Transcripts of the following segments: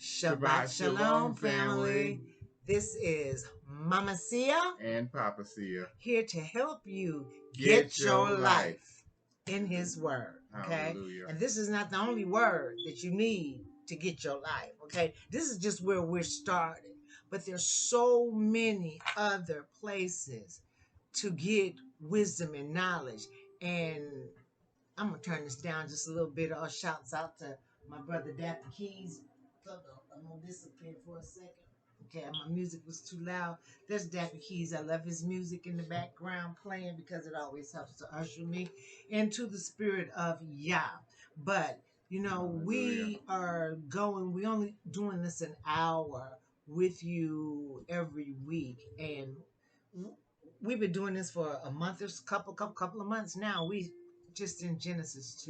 Shabbat Shalom, family. This is Mama Sia and Papa Sia here to help you get your life in His Word. Okay, Hallelujah. And this is not the only word that you need to get your life. Okay, this is just where we're started, but there's so many other places to get wisdom and knowledge. And I'm gonna turn this down just a little bit. All shouts out to my brother Dapper Keys. I'm gonna disappear for a second. Okay, my music was too loud. There's Dapper Keys. I love his music in the background playing because it always helps to usher me into the spirit of Yah. But you know, we only doing this an hour with you every week, and we've been doing this for a month or couple of months now. We just in Genesis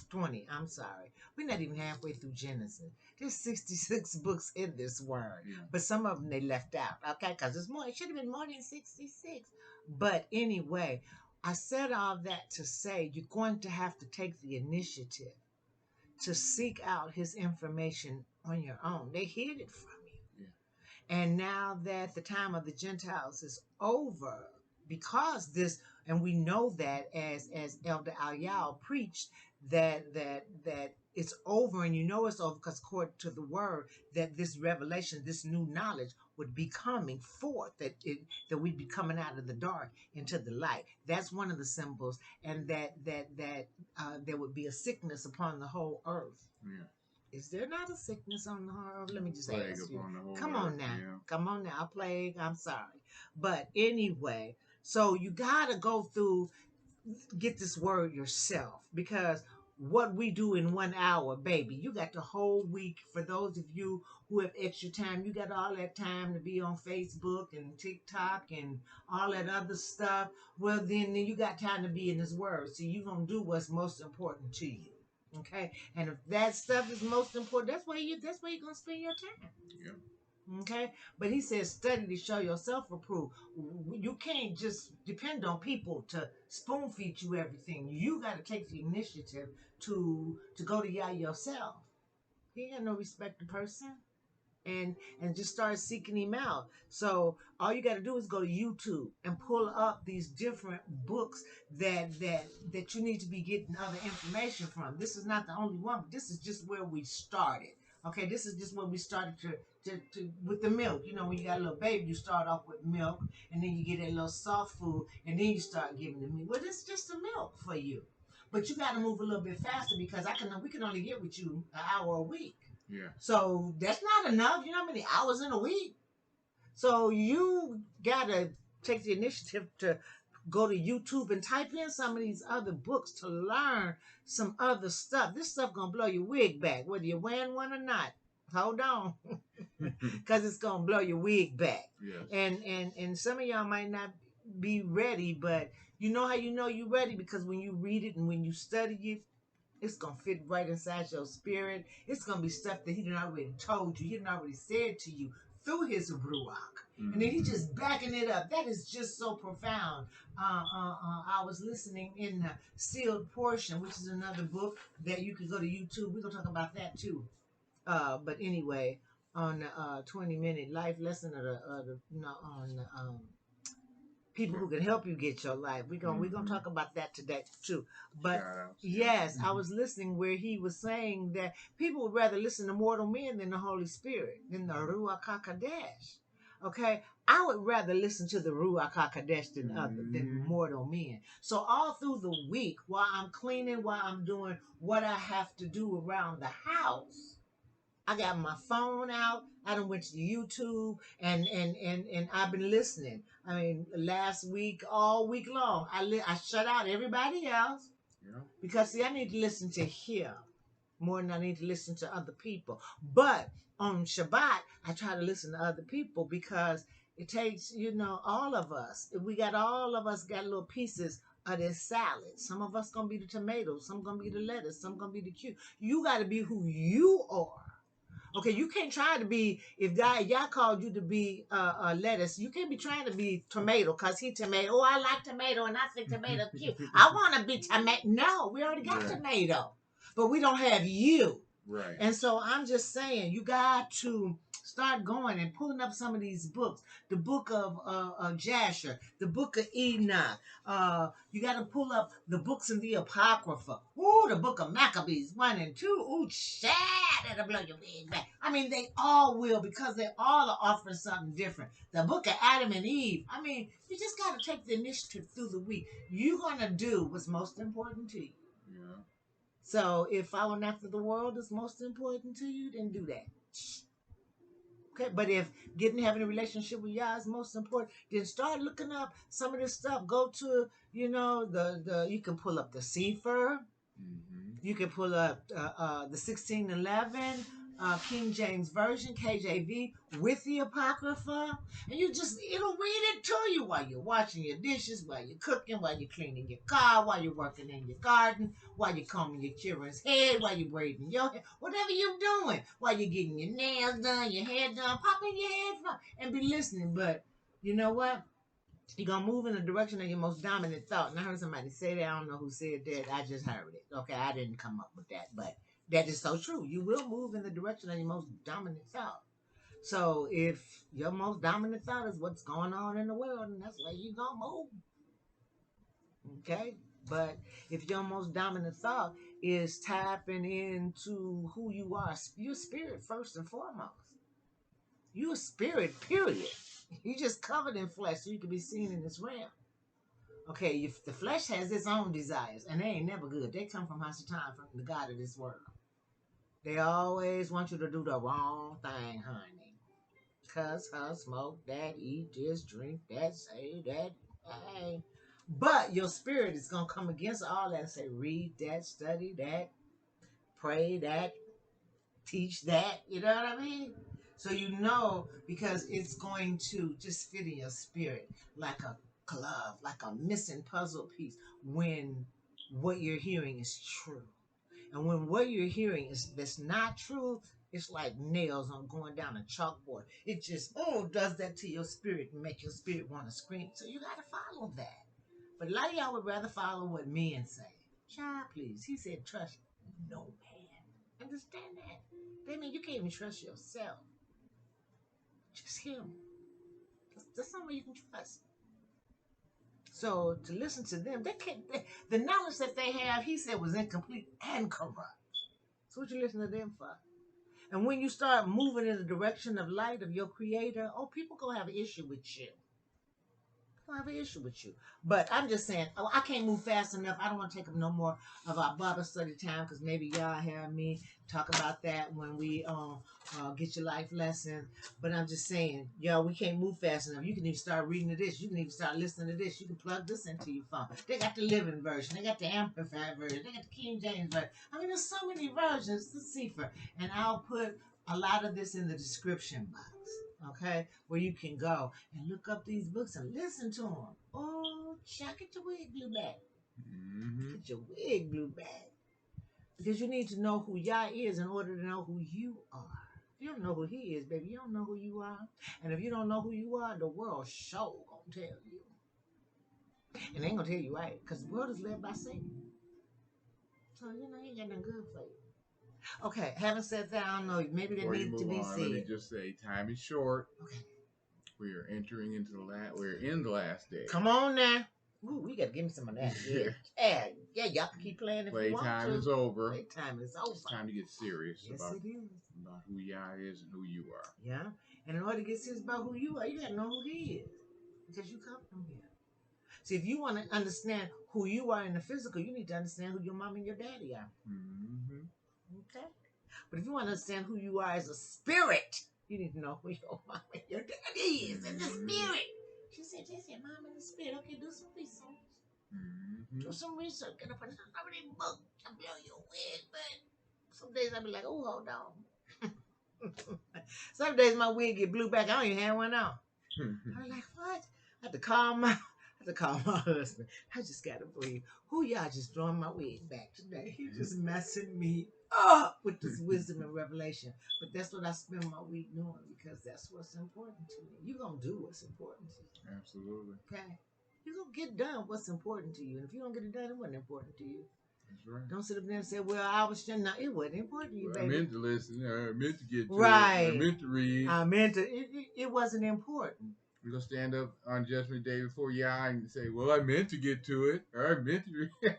20. I'm sorry. We're not even halfway through Genesis. There's 66 books in this word, but some of them they left out, okay? Because it should have been more than 66. But anyway, I said all that to say you're going to have to take the initiative to seek out his information on your own. They hid it from you. And now that the time of the Gentiles is over, because this, and we know that as Elder Al preached, that it's over, and you know it's over because according to the word, that this revelation, this new knowledge would be coming forth, that we'd be coming out of the dark into the light. That's one of the symbols, and that there would be a sickness upon the whole earth. Yeah. Is there not a sickness on the whole earth? Let me just plague ask you. Come on now. Yeah. Come on now. Plague. I'm sorry. But anyway, so you got to go through, get this word yourself, because what we do in 1 hour, baby, you got the whole week. For those of you who have extra time, you got all that time to be on Facebook and TikTok and all that other stuff. Well, then you got time to be in this word. So you're going to do what's most important to you. Okay, and if that stuff is most important, that's where you're gonna spend your time. Yeah. Okay, but he says study to show yourself approved. You can't just depend on people to spoon feed you everything. You got to take the initiative to go to Yah yourself. He ain't got no respect to person. And just start seeking him out. So all you got to do is go to YouTube and pull up these different books that you need to be getting other information from. This is not the only one, but this is just where we started. Okay, this is just where we started to with the milk. You know, when you got a little baby, you start off with milk, and then you get that little soft food, and then you start giving the meat. Well, this is just the milk for you. But you got to move a little bit faster because we can only get with you an hour a week. Yeah. So that's not enough. You know how many hours in a week? So you gotta take the initiative to go to YouTube and type in some of these other books to learn some other stuff. This stuff gonna blow your wig back, whether you're wearing one or not. Hold on, because it's gonna blow your wig back. Yes. And some of y'all might not be ready, but you know how you know you're ready, because when you read it and when you study it, it's going to fit right inside your spirit. It's going to be stuff that he done already told you. He done already said to you through his Ruach. Mm-hmm. And then he's just backing it up. That is just so profound. I was listening in the Sealed Portion, which is another book that you can go to YouTube. We're going to talk about that too. But anyway, on the 20-minute life lesson on people who can help you get your life. We're gonna talk about that today too. But yes, I was listening where he was saying that people would rather listen to mortal men than the Holy Spirit, than the Ruach HaKodesh. Okay, I would rather listen to the Ruach HaKodesh than mortal men. So all through the week, while I'm cleaning, while I'm doing what I have to do around the house, I got my phone out. I done went to YouTube and I've been listening. I mean, last week, all week long, I shut out everybody else because see, I need to listen to him more than I need to listen to other people. But on Shabbat, I try to listen to other people because it takes, all of us. All of us got little pieces of this salad. Some of us gonna be the tomatoes. Some gonna be the lettuce. Some gonna be the cucumber. You got to be who you are. Okay, you can't try to be, if y'all called you to be lettuce, you can't be trying to be tomato because he tomato. Oh, I like tomato and I think tomato's cute. I want to be tomato. No, we already got tomato. But we don't have you. Right. And so I'm just saying, you got to start going and pulling up some of these books. The book of Jasher, the book of Enoch. You got to pull up the books in the Apocrypha. Ooh, the book of Maccabees 1 and 2. Ooh, shit, that'll blow your wig back. I mean, they all will because they all are offering something different. The book of Adam and Eve. I mean, you just got to take the initiative through the week. You're going to do what's most important to you. Yeah. So if following after the world is most important to you, then do that. Okay, but if having a relationship with Yah is most important, then start looking up some of this stuff. Go to, the you can pull up the Sefer. Mm-hmm. You can pull up the 1611 King James Version, KJV, with the Apocrypha. And it'll read it to you while you're washing your dishes, while you're cooking, while you're cleaning your car, while you're working in your garden, while you're combing your children's head, while you're braiding your hair, whatever you're doing, while you're getting your nails done, your hair done, pop in your headphones and be listening. But you know what? You're going to move in the direction of your most dominant thought. And I heard somebody say that. I don't know who said that. I just heard it. Okay, I didn't come up with that. But that is so true. You will move in the direction of your most dominant thought. So if your most dominant thought is what's going on in the world, and that's where you're going to move. Okay? But if your most dominant thought is tapping into who you are, your spirit first and foremost. You're a spirit, period. You just covered in flesh so you can be seen in this realm. Okay, if the flesh has its own desires, and they ain't never good. They come from Hasatan, from the God of this world. They always want you to do the wrong thing, honey. Cuss, huss, smoke that, eat this, drink that, say that, hey. But your spirit is going to come against all that and say, read that, study that, pray that, teach that. You know what I mean? So because it's going to just fit in your spirit like a glove, like a missing puzzle piece when what you're hearing is true. And when what you're hearing that's not true, it's like nails on going down a chalkboard. It just does that to your spirit and make your spirit want to scream. So you got to follow that. But a lot of y'all would rather follow what men say. Child, please. He said, trust no man. Understand that? That means you can't even trust yourself. Just him. That's someone you can trust. So to listen to them, the knowledge that they have, he said, was incomplete and corrupt. So what you listen to them for? And when you start moving in the direction of light of your creator, people gonna have an issue with you. I don't have an issue with you. But I'm just saying, I can't move fast enough. I don't want to take up no more of our Bible study time because maybe y'all hear me talk about that when we get your life lesson. But I'm just saying, y'all, we can't move fast enough. You can even start reading to this. You can even start listening to this. You can plug this into your phone. They got the Living version. They got the Amplified version. They got the King James version. I mean, there's so many versions to see for. And I'll put a lot of this in the description box. Okay, where you can go and look up these books and listen to them. Oh, check get your wig blew back. Mm-hmm. Get your wig blew back. Because you need to know who Yah is in order to know who you are. If you don't know who he is, baby, you don't know who you are. And if you don't know who you are, the world sure gonna tell you. And they ain't gonna tell you right, because the world is led by Satan. So, you ain't got nothing good for you. Okay, having said that, I don't know, maybe they need to be said. Let me just say, time is short. Okay. We are entering into we're in the last day. Come on now. Ooh, we gotta give me some of that. Yeah, y'all can keep playing if you want to. Playtime is over. Playtime is over. It's time to get serious about who Yah is and who you are. Yeah, and in order to get serious about who you are, you gotta know who he is, because you come from here. See, if you want to understand who you are in the physical, you need to understand who your mom and your daddy are. Mm-hmm. Okay, but if you want to understand who you are as a spirit, you need to know who your mom and your daddy is in the spirit. She said, mom in the spirit. Okay, do some research. Mm-hmm. Do some research. Get up in somebody's book to blow your wig. But some days I be like, oh, hold on. Some days my wig get blew back. I don't even have one on. I'm like, what? I had to call my husband. I just gotta breathe. Who y'all just throwing my wig back today? He just messing me up with this wisdom and revelation. But that's what I spend my week doing, because that's what's important to me. You're gonna do what's important to you. Absolutely. Okay. You're gonna get done what's important to you. And if you don't get it done, it wasn't important to you. That's right. Don't sit up there and say, well, I was just not. It wasn't important to you, Well, I baby. meant to listen. I meant to get to Right. it. I meant to read. I meant to. It wasn't important. You're going to stand up on Judgment Day before your eye and say, well, I meant to get to it. I meant to read.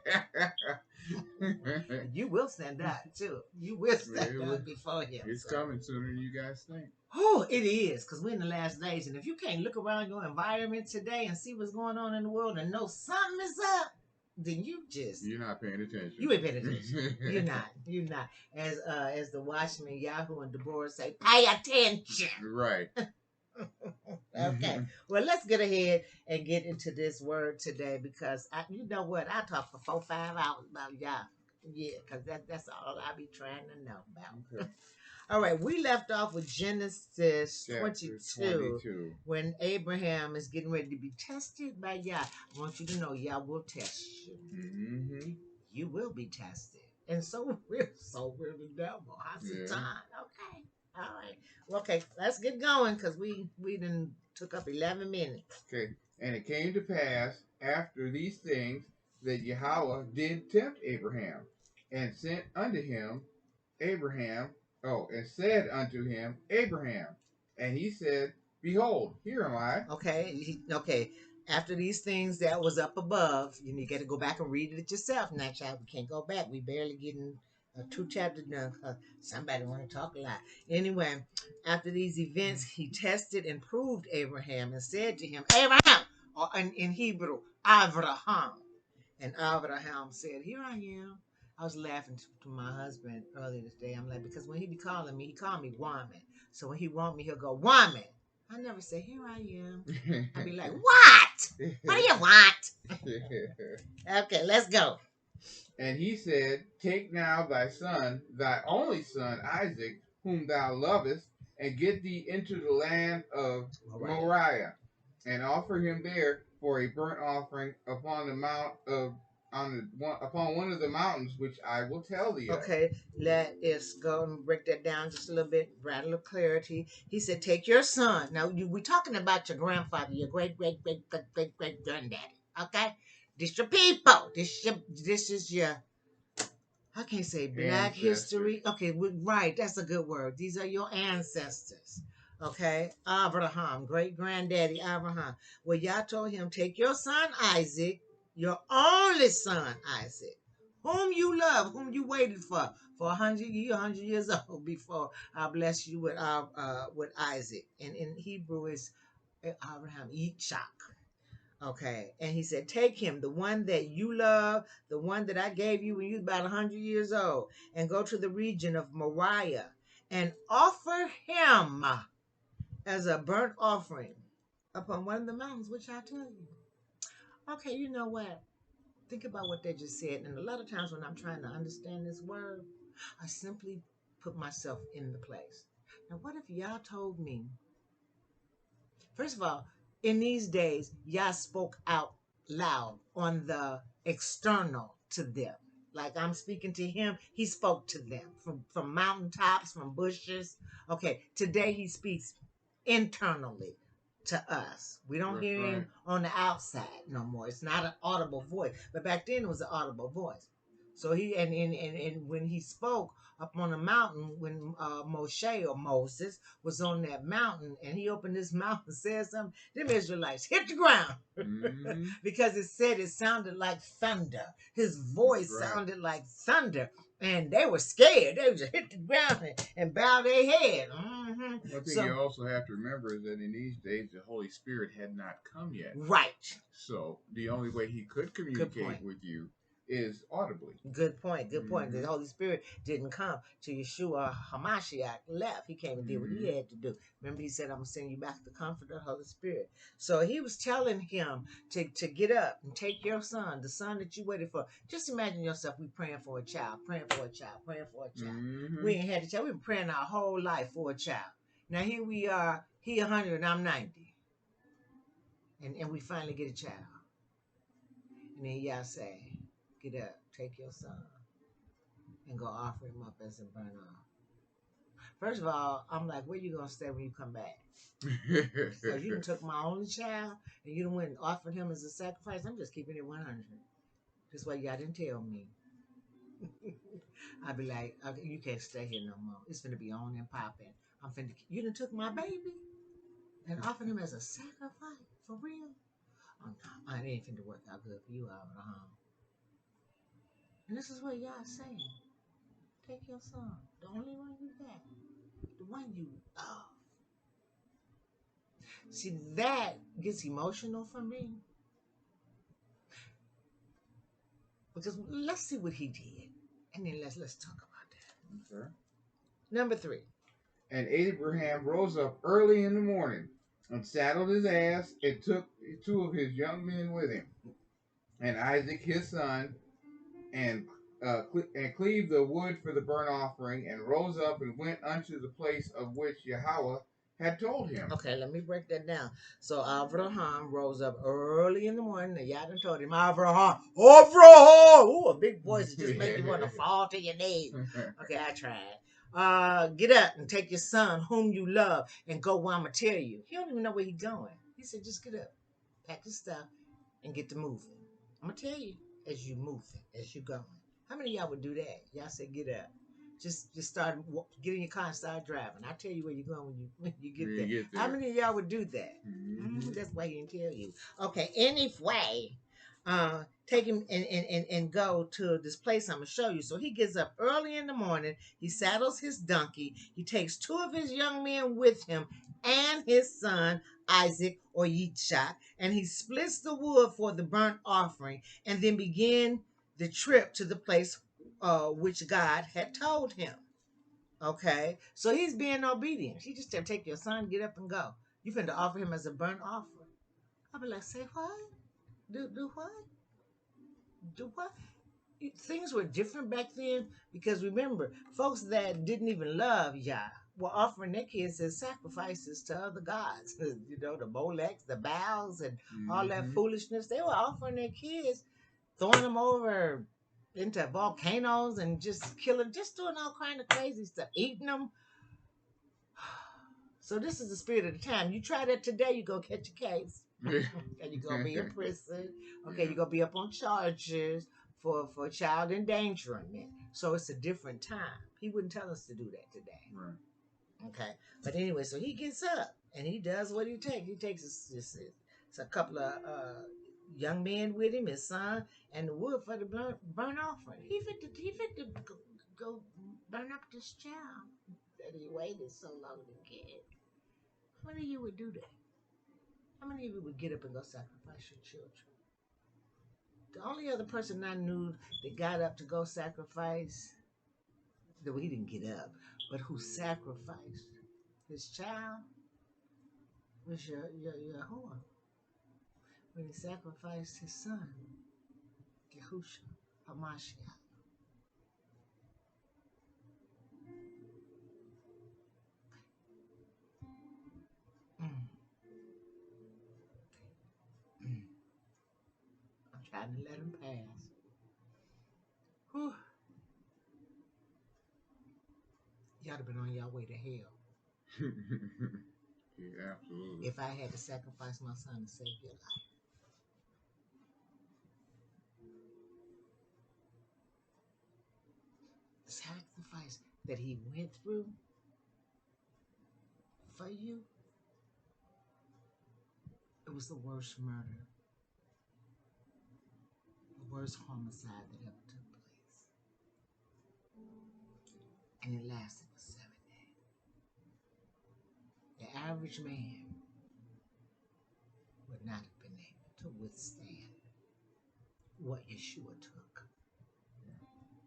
You will stand up, too. You will stand up before him. It's coming sooner than you guys think. Oh, it is, because we're in the last days. And if you can't look around your environment today and see what's going on in the world and know something is up, then you're not paying attention. You ain't paying attention. You're not. As the Watchmen, Yahoo and Deborah say, pay attention. Right. Okay. Well, let's get ahead and get into this word today, because you know what? I talk for 4-5 hours about y'all. Yeah, because that's all I be trying to know about. Okay. All right, we left off with Genesis 22 when Abraham is getting ready to be tested by Yah. I want you to know Yah will test you. Mm-hmm. You will be tested. And so will the devil. How's the time? Okay. All right. Well, okay, let's get going, because we done took up 11 minutes. Okay. And it came to pass after these things that Yahweh did tempt Abraham, and sent unto him and said unto him, Abraham. And he said, Behold, here am I. Okay. After these things that was up above, you got to go back and read it yourself. Now, child, we can't go back. We barely getting 2 chapters done. Somebody want to talk a lot. Anyway, after these events, he tested and proved Abraham and said to him, Abraham, or in Hebrew, Avraham. And Avraham said, Here I am. I was laughing to my husband earlier this day. I'm like, because when he be calling me, he called me woman. So when he want me, he'll go, woman. I never say, here I am. I be like, what? What do you want? Okay, let's go. And he said, Take now thy son, thy only son, Isaac, whom thou lovest, and get thee into the land of Moriah, and offer him there for a burnt offering upon the mount of upon one of the mountains which I will tell thee of. Okay, let us go and break that down just a little bit, bring a little clarity. He said, take your son. Now, we're talking about your grandfather, your great granddaddy, okay? This your people. This is your, I can't say black history. Okay, right, that's a good word. These are your ancestors. Okay, Abraham, great granddaddy Abraham. Well, y'all told him, take your son Isaac, your only son Isaac, whom you love, whom you waited for 100 years old before I bless you with Isaac. And in Hebrew is Abraham Yitzhak. Okay, and he said, take him, the one that you love, the one that I gave you when you was about 100 years old, and go to the region of Moriah and offer him as a burnt offering upon one of the mountains, which I tell you. Okay, you know what? Think about what they just said. And a lot of times when I'm trying to understand this word, I simply put myself in the place. Now, what if y'all told me, first of all, in these days, Yah spoke out loud on the external to them. Like I'm speaking to him, he spoke to them from mountaintops, from bushes. Okay, today he speaks internally to us. We don't hear him on the outside no more. It's not an audible voice. But back then it was an audible voice. So he and when he spoke up on the mountain, when Moshe or Moses was on that mountain and he opened his mouth and said something, them Israelites hit the ground. Mm-hmm. Because it sounded like thunder. His voice sounded like thunder. And they were scared. They just hit the ground and bow their head. Mm-hmm. One thing you also have to remember is that in these days, the Holy Spirit had not come yet. Right. So the only way he could communicate with you is audibly. Good point. Mm-hmm. The Holy Spirit didn't come to Yeshua HaMashiach left. He came and did what he had to do. Remember, he said, I'm going to send you back the Comforter, Holy Spirit. So he was telling him to get up and take your son, the son that you waited for. Just imagine yourself, we praying for a child. Mm-hmm. We ain't had a child. We've been praying our whole life for a child. Now here we are, he 100 and I'm 90. And we finally get a child. And then y'all say, get up, take your son, and go offer him up as a burnt offering. First of all, I'm like, where you going to stay when you come back? So you done took my only child, and you done went and offered him as a sacrifice. I'm just keeping it 100. That's why y'all didn't tell me. I'd be like, okay, you can't stay here no more. It's finna be on and popping. I'm finna, you done took my baby and offered him as a sacrifice. For real? Oh, no, it ain't finna work out good for you, Abraham. And this is what y'all saying. Take your son, the only one you got, the one you love. See, that gets emotional for me because let's see what he did, and then let's talk about that. Okay. Number 3. And Abraham rose up early in the morning and saddled his ass and took 2 of his young men with him, and Isaac his son, and and cleaved the wood for the burnt offering, and rose up and went unto the place of which Yahweh had told him. Okay, let me break that down. So Abraham rose up early in the morning, and y'all done told him, Abraham, ooh, a big voice that just make you want to fall to your knees. Okay, I tried. Get up and take your son, whom you love, and go where I'm gonna tell you. He don't even know where he's going. He said, just get up, pack your stuff, and get to moving. I'm gonna tell you as you moving, as you going. How many of y'all would do that? Y'all said, get up. Just start, get in your car and start driving. I'll tell you where you're going when you get there. How many of y'all would do that? That's why he didn't tell you. Okay, anyway, take him and go to this place I'm going to show you. So he gets up early in the morning. He saddles his donkey. He takes 2 of his young men with him and his son, Isaac or Yitzhak, and he splits the wood for the burnt offering and then begin the trip to the place which God had told him. Okay, so he's being obedient. He just said, "Take your son, get up and go." You finna offer him as a burnt offering. I'll be like, "Say what? Do what? Do what?" Things were different back then because remember, folks that didn't even love Yah were offering their kids as sacrifices to other gods. You know, the Molechs, the Baals, and all that foolishness. They were offering their kids, throwing them over into volcanoes and just killing, just doing all kind of crazy stuff, eating them. So this is the spirit of the time. You try that today, you go catch a case, and you're gonna be in prison. Okay, you're gonna be up on charges for child endangerment. So it's a different time. He wouldn't tell us to do that today. Right. Okay, but anyway, so he gets up and he does what he takes. He takes a couple of young men with him, his son, and the wood for the burnt offering. He fit to go burn up this child that he waited so long to get. How many of you would do that? How many of you would get up and go sacrifice your children? The only other person I knew that got up to go sacrifice, though he didn't get up, but who sacrificed his child was your Yahuwah. When he sacrificed his son, Yahusha, Hamashiach. I'm trying to let him pass. Whew. Y'all have been on your way to hell. Yeah, absolutely. If I had to sacrifice my son to save your life. The sacrifice that he went through for you, it was the worst murder, the worst homicide that ever took place. And it lasted for 7 days. The average man would not have been able to withstand what Yeshua took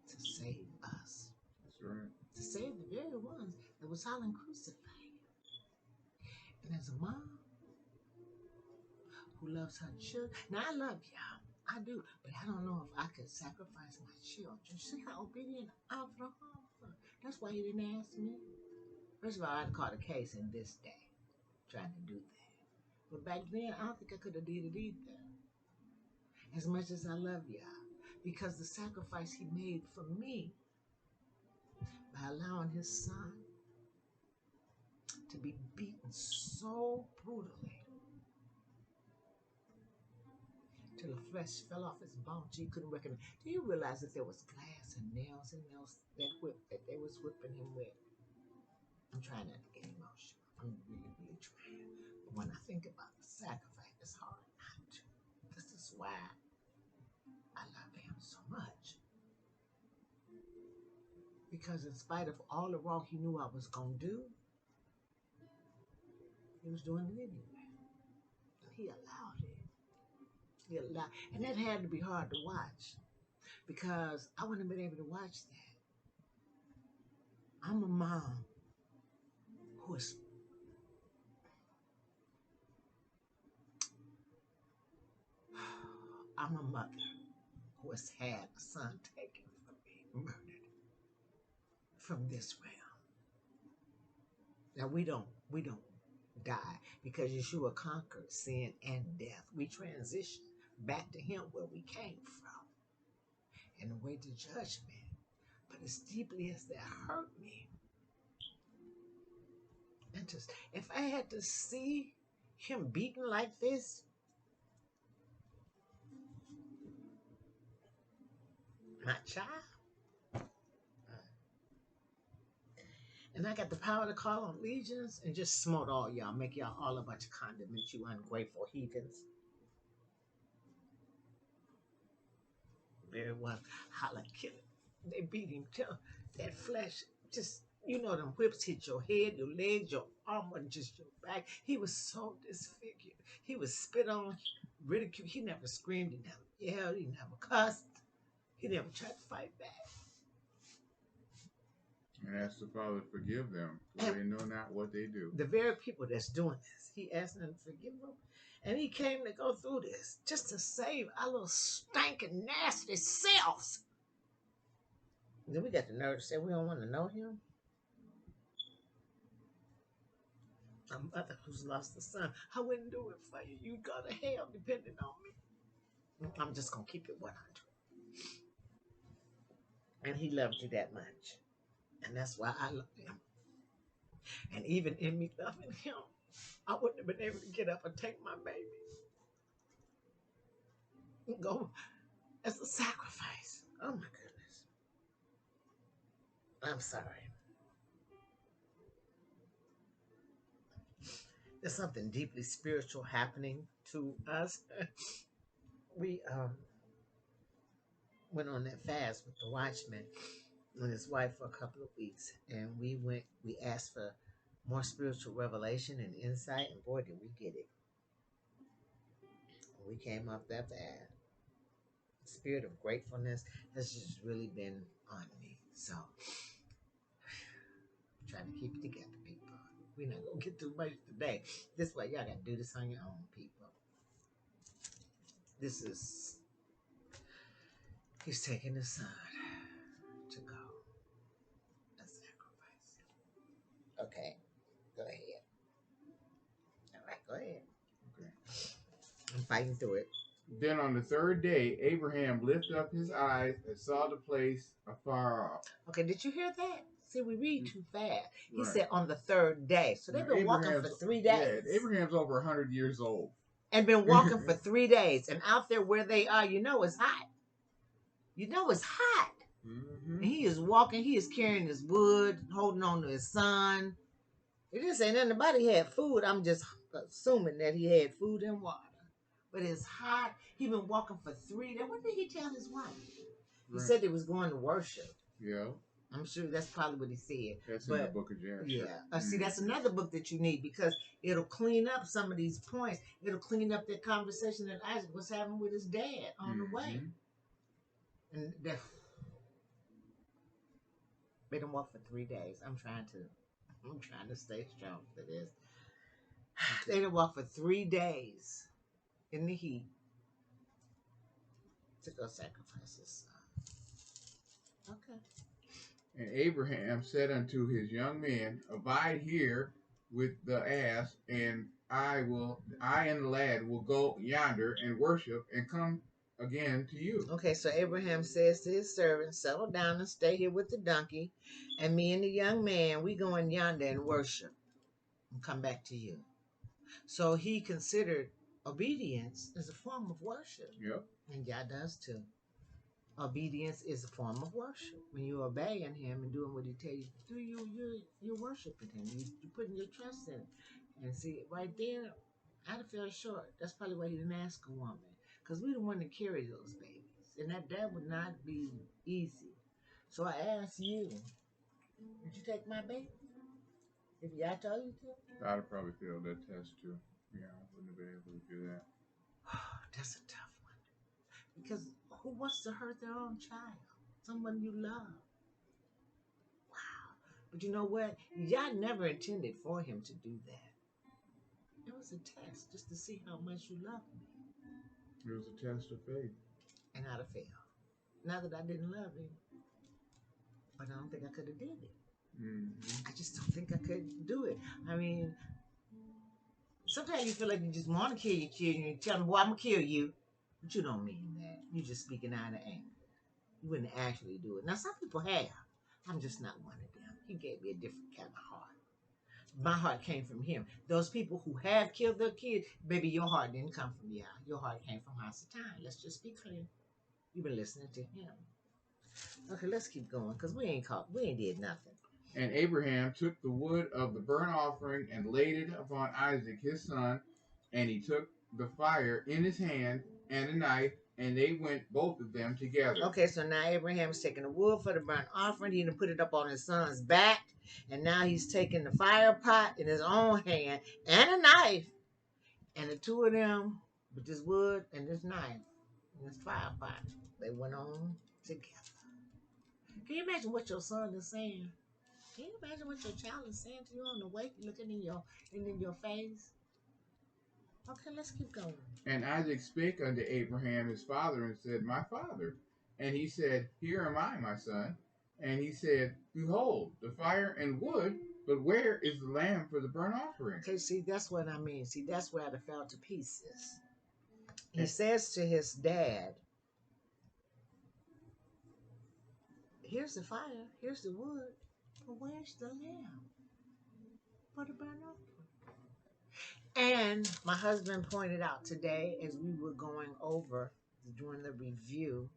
to save us. That's right. To save the very ones that was hollering crucified. And as a mom who loves her children, now I love y'all, I do, but I don't know if I could sacrifice my children. See how obedient Abraham was. That's why he didn't ask me. First of all, I'd caught a case in this day trying to do that. But back then, I don't think I could have did it either. As much as I love y'all, because the sacrifice he made for me by allowing his son to be beaten so brutally till the flesh fell off his bones. He couldn't recognize. Do you realize that there was glass and nails in those that whip that they was whipping him with? I'm trying not to get emotional. I'm really, really trying. But when I think about the sacrifice, it's hard not to. This is why I love him so much. Because in spite of all the wrong he knew I was going to do, he was doing it anyway. And he allowed it. He allowed, and that had to be hard to watch because I wouldn't have been able to watch that. I'm a mom who is, I'm a mother who has had a son taken from me, murdered from this realm. Now we don't die because Yeshua conquered sin and death. We transition back to him where we came from and await the judgment. But as deeply as that hurt me, and just if I had to see him beaten like this, my child, and I got the power to call on legions and just smote all y'all, make y'all all a bunch of condiments, you ungrateful heathens. Very well, holla, kill it. They beat him till that flesh just, you know, them whips hit your head, your legs, your arm, wasn't just your back. He was so disfigured. He was spit on, ridiculed. He never screamed, he never yelled, he never cussed. He never tried to fight back. And ask the Father to forgive them, for they know not what they do. The very people that's doing this, he asked them to forgive them. And he came to go through this just to save our little stinking, nasty selves. And then we got the nerve to say we don't want to know him. A mother who's lost a son, I wouldn't do it for you. You'd go to hell depending on me. I'm just going to keep it 100. And he loved you that much. And that's why I love him. And even in me loving him, I wouldn't have been able to get up and take my baby. And go as a sacrifice. Oh my goodness. I'm sorry. There's something deeply spiritual happening to us. We went on that fast with the watchman and his wife for a couple of weeks, and we asked for more spiritual revelation and insight, and boy, did we get it. We came up that bad. The spirit of gratefulness has just really been on me. So, I'm trying to keep it together, people. We're not going to get too much today. This way, y'all got to do this on your own, people. This is, he's taking his son to go. A sacrifice. Okay, go ahead. All right, go ahead. Okay. I'm fighting through it. Then on the third day, Abraham lifted up his eyes and saw the place afar off. Okay, did you hear that? See, we read too fast. He Right. said on the third day. So they've been walking for 3 days. Yeah, Abraham's over 100 years old. And been walking for 3 days. And out there where they are, you know it's hot. You know it's hot. Mm-hmm. And he is walking. He is carrying his wood, holding on to his son. It didn't say nothing about he had food. I'm just assuming that he had food and water. But it's hot. He been walking for 3 days. What did he tell his wife? He said he was going to worship. Yeah. I'm sure that's probably what he said. That's in the book of Jasher. Yeah. See, that's another book that you need because it'll clean up some of these points. It'll clean up that conversation that Isaac was having with his dad on the way. And they done walk for 3 days. I'm trying to stay strong for this. They done walk for 3 days in the heat to go sacrifice his son. Okay. And Abraham said unto his young men, abide here with the ass, and I and the lad will go yonder and worship and come again to you. Okay, so Abraham says to his servants, settle down and stay here with the donkey, and me and the young man, we go in yonder and worship and come back to you. So he considered obedience is a form of worship. Yep. And God does too. Obedience is a form of worship. When you're obeying Him and doing what He tells you to do, you're worshiping Him. You're putting your trust in Him. And see, right there, I'd have fell short. That's probably why He didn't ask a woman. Because we don't want to carry those babies. And that would not be easy. So I ask you, would you take my baby? If I told you to? I'd have probably failed that test too. Yeah, I wouldn't have been able to do that. That's a tough one. Because who wants to hurt their own child? Someone you love. Wow. But you know what? Y'all never intended for him to do that. It was a test just to see how much you love me. It was a test of faith. And I'd have failed. Not that I didn't love him, but I don't think I could have did it. Mm-hmm. I just don't think I could do it. I mean, sometimes you feel like you just want to kill your kid and you tell them, well, I'm going to kill you. But you don't mean that. You're just speaking out of anger. You wouldn't actually do it. Now, some people have. I'm just not one of them. He gave me a different kind of heart. My heart came from him. Those people who have killed their kid, baby, your heart didn't come from Yah. Your heart came from Hasatan. Let's just be clear. You've been listening to him. Okay, let's keep going because we ain't did nothing. And Abraham took the wood of the burnt offering and laid it upon Isaac his son, and he took the fire in his hand and a knife, and they went both of them together. Okay, so now Abraham's taking the wood for the burnt offering. He didn't put it up on his son's back, and now he's taking the fire pot in his own hand and a knife, and the two of them with this wood and this knife and this fire pot, they went on together. Can you imagine what your son is saying? Can you imagine what your child is saying to you on the way, looking in your face? Okay, let's keep going. And Isaac spake unto Abraham his father and said, My father. And he said, Here am I, my son. And he said, Behold, the fire and wood, but where is the lamb for the burnt offering? Okay, see, that's what I mean. See, that's where I fell to pieces. He says to his dad, here's the fire, here's the wood, but where's the lamb for the burnt offering? And my husband pointed out today, as we were going over during the review,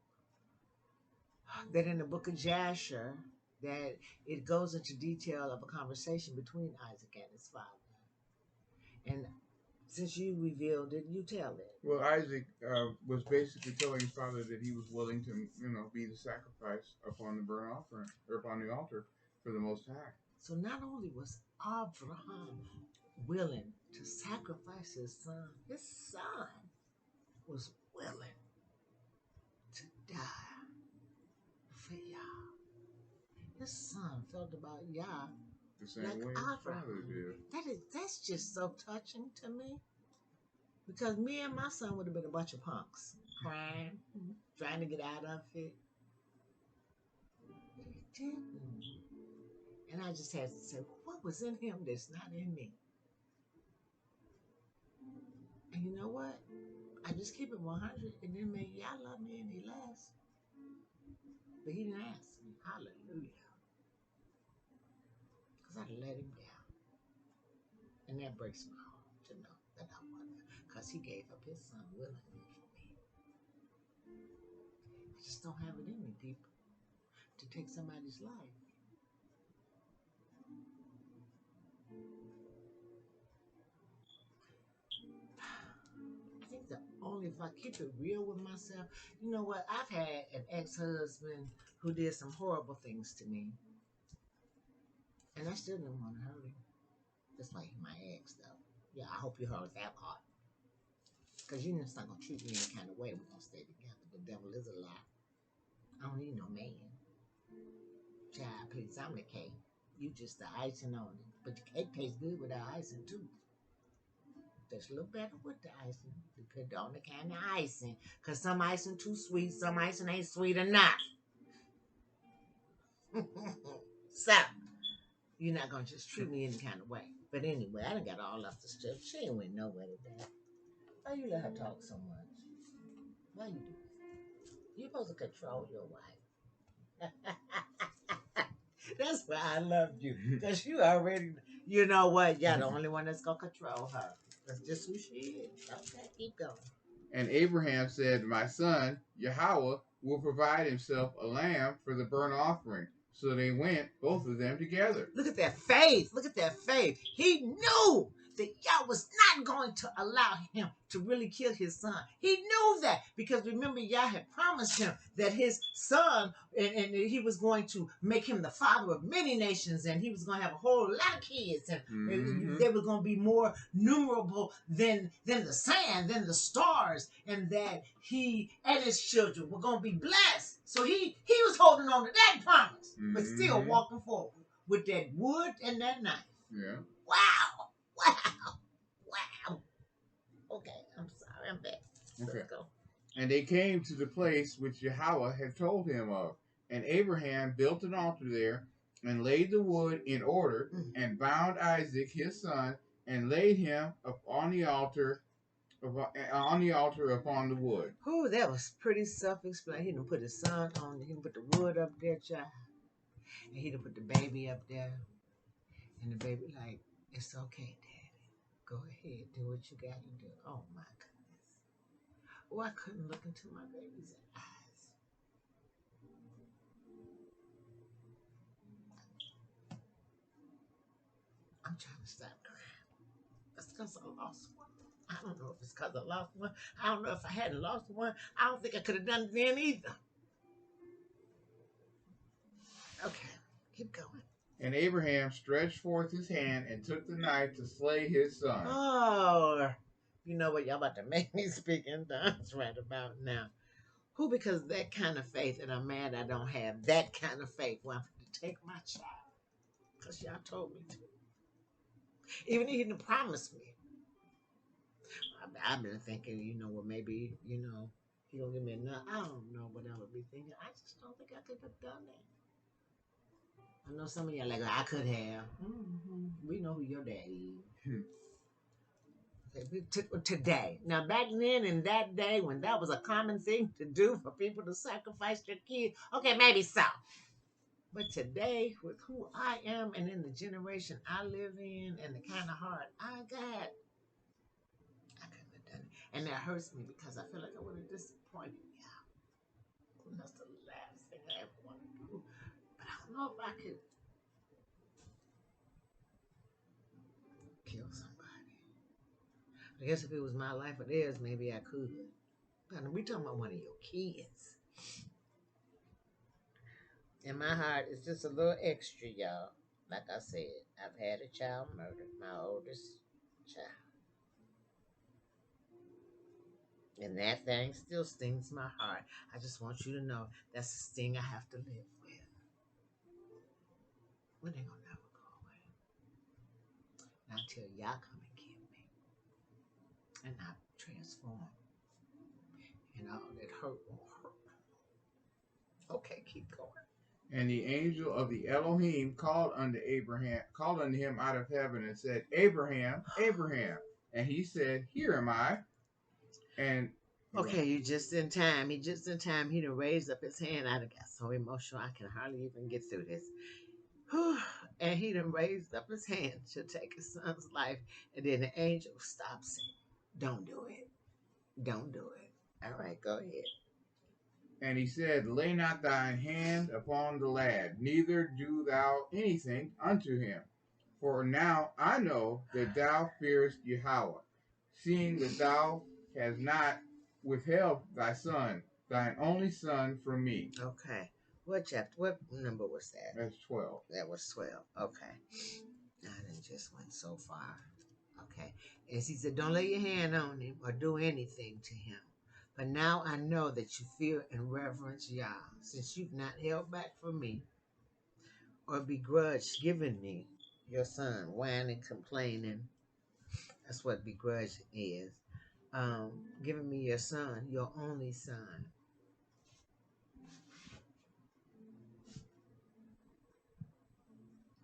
that in the book of Jasher, that it goes into detail of a conversation between Isaac and his father. And since you revealed it, you tell it. Well, Isaac was basically telling his father that he was willing to, be the sacrifice upon the burnt offering, or upon the altar for the Most High. So not only was Abraham willing to sacrifice his son was willing to die for Yah. His son felt about Yah the same like way his father did. That's just so touching to me. Because me and my son would have been a bunch of punks, crying, trying to get out of it. He didn't. And I just had to say, what was in him that's not in me? And you know what? I just keep it 100 and then make Yah love me any less. But he didn't ask me. Hallelujah. Because I let him down. And that breaks my heart to know that I wasn't. Because he gave up his son willingly for me. I just don't have it in me, people, to take somebody's life. I think if I keep it real with myself, you know what? I've had an ex-husband who did some horrible things to me. And I still didn't want to hurt him. Just like my ex, though. Yeah, I hope you heard that part. Because you're just not going to treat me any kind of way. We're going to stay together. The devil is a lie. I don't need no man. Child, please, I'm the cake. You just the icing on it. But the cake tastes good without icing, too. Tastes a little better with the icing. Depending on the kind of icing. Because some icing too sweet, some icing ain't sweet enough. So, you're not going to just treat me any kind of way. But anyway, I done got all of the stuff. She ain't went nowhere today. Why you let her talk so much? Why you do this? You're supposed to control your wife. That's why I love you. Because you already, you know what? You're the only one that's going to control her. That's just who she is. Okay, keep going. And Abraham said, my son, Yahweh, will provide himself a lamb for the burnt offering. So they went, both of them together. Look at that faith. Look at that faith. He knew that Yah was not going to allow him to really kill his son. He knew that because remember, Yah had promised him that his son, and he was going to make him the father of many nations, and he was going to have a whole lot of kids, and they were going to be more numerable than the sand, than the stars, and that he and his children were going to be blessed. So he was holding on to that promise, but still walking forward with that wood and that knife. Yeah. Wow. Okay, I'm sorry, I'm back. Okay. Let's go. And they came to the place which Yahweh had told him of. And Abraham built an altar there, and laid the wood in order, and bound Isaac his son, and laid him upon the altar upon the wood. Oh, that was pretty self-explanatory. He done put his son on. He done put the wood up there, child, and he done put the baby up there, and the baby like, it's okay, Daddy. Go ahead, do what you got to do. Oh my goodness. Oh, I couldn't look into my baby's eyes. I'm trying to stop crying. That's because I lost one. I don't know if it's because I lost one. I don't know if I hadn't lost one. I don't think I could have done it then either. Okay, keep going. And Abraham stretched forth his hand and took the knife to slay his son. Oh, you know what? Y'all about to make me speak in tongues right about now. Who? Because that kind of faith, and I'm mad I don't have that kind of faith. Well, I'm going to take my child because y'all told me to. Even if he didn't promise me. I've been thinking, well, maybe, he gonna give me enough. I don't know what I would be thinking. I just don't think I could have done it. I know some of y'all like, I could have. We know who your daddy is. Today. Now, back then in that day, when that was a common thing to do for people to sacrifice their kids, okay, maybe so. But today, with who I am and in the generation I live in and the kind of heart I got, I couldn't have done it. And that hurts me because I feel like I would have disappointed you. That's the last thing I ever want to do. But I don't know if I could kill somebody. I guess if it was my life or theirs, maybe I could. But we talking about one of your kids. In my heart, it's just a little extra, y'all. Like I said, I've had a child murdered, my oldest child. And that thing still stings my heart. I just want you to know that's the sting I have to live with. But they gonna never go away. Not until y'all come and get me. And I transform. And all that hurt won't hurt. Okay, keep going. And the angel of the Elohim called unto him out of heaven and said, Abraham, Abraham. And he said, Here am I. And okay, you just in time. He just in time. He done raised up his hand. I done got so emotional I can hardly even get through this. And he done raised up his hand to take his son's life. And then the angel stops him. Don't do it. Don't do it. All right, go ahead. And he said, Lay not thine hand upon the lad, neither do thou anything unto him. For now I know that thou fearest Yahweh, seeing that thou hast not withheld thy son, thine only son, from me. Okay. What chapter? What number was that? That's 12. That was 12. Okay. I done just went so far. Okay. And he said, don't lay your hand on him or do anything to him. But now I know that you fear and reverence Yah, since you've not held back from me or begrudged giving me your son, whining, complaining. That's what begrudge is. Giving me your son, your only son.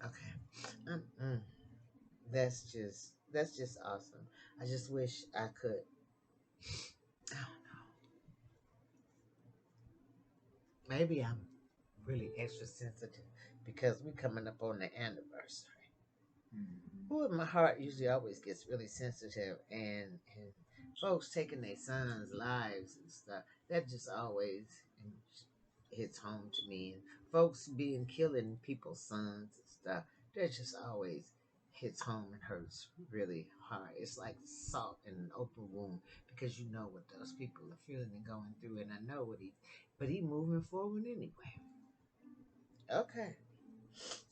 Okay. That's just awesome. I just wish I could. I don't know. Maybe I'm really extra sensitive because we're coming up on the anniversary. Ooh, my heart usually always gets really sensitive, and folks taking their sons' lives and stuff. That just always hits home to me. And folks killing people's sons and stuff. That just always hits home and hurts really hard. It's like salt in an open wound because you know what those people are feeling and going through, and I know but he moving forward anyway. Okay,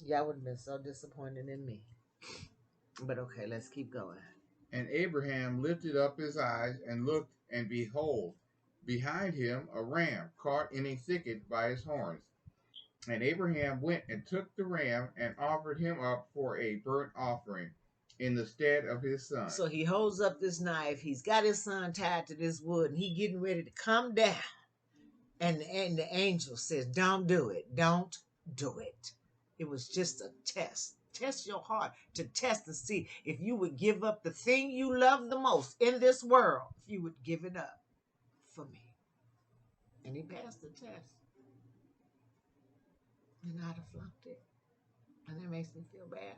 y'all would have been so disappointed in me. But okay, let's keep going. And Abraham lifted up his eyes and looked, and behold, behind him a ram caught in a thicket by his horns. And Abraham went and took the ram and offered him up for a burnt offering in the stead of his son. So he holds up this knife. He's got his son tied to this wood, and he getting ready to come down. And the angel says, "Don't do it. Don't do it." It was just a test. Test your heart to test and see if you would give up the thing you love the most in this world. If you would give it up for me. And he passed the test. And I'd have flunked it. And it makes me feel bad.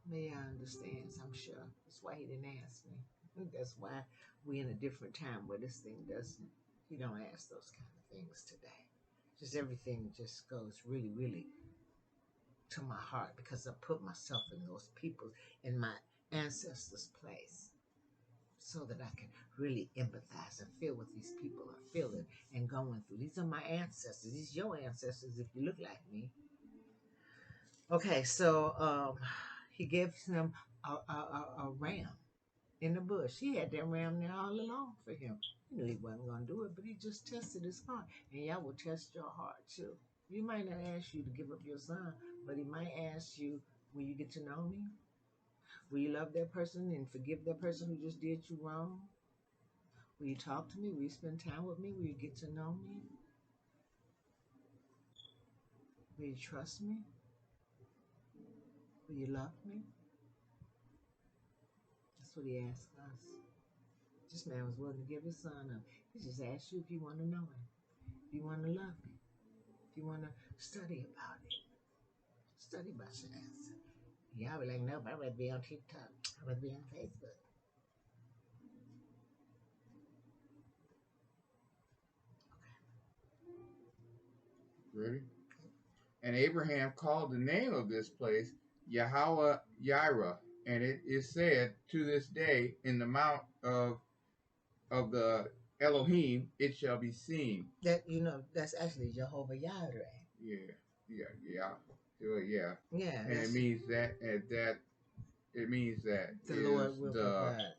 May I understands, I'm sure. That's why he didn't ask me. That's why we're in a different time where this thing doesn't, he don't ask those kind of things today. Just everything just goes really, really to my heart because I put myself in those people, in my ancestors' place, so that I can really empathize and feel what these people are feeling and going through. These are my ancestors. These are your ancestors if you look like me. Okay, so he gives him a ram in the bush. He had that ram there all along for him. He knew he wasn't going to do it, but he just tested his heart. And y'all will test your heart too. He might not ask you to give up your son, but he might ask you, will you get to know me? Will you love that person and forgive that person who just did you wrong? Will you talk to me? Will you spend time with me? Will you get to know me? Will you trust me? Will you love me? That's what he asked us. This man was willing to give his son up. He just asked you if you want to know him, if you want to love him, if you want to study about it. Study about your answer. Y'all be like, no, I'd rather be on TikTok. I'd rather be on Facebook. Ready? And Abraham called the name of this place Yahweh Yireh, and it is said to this day, in the mount of the Elohim it shall be seen. That that's actually Jehovah Yireh. Yeah. Yeah. Yeah. And it means that the Lord will provide.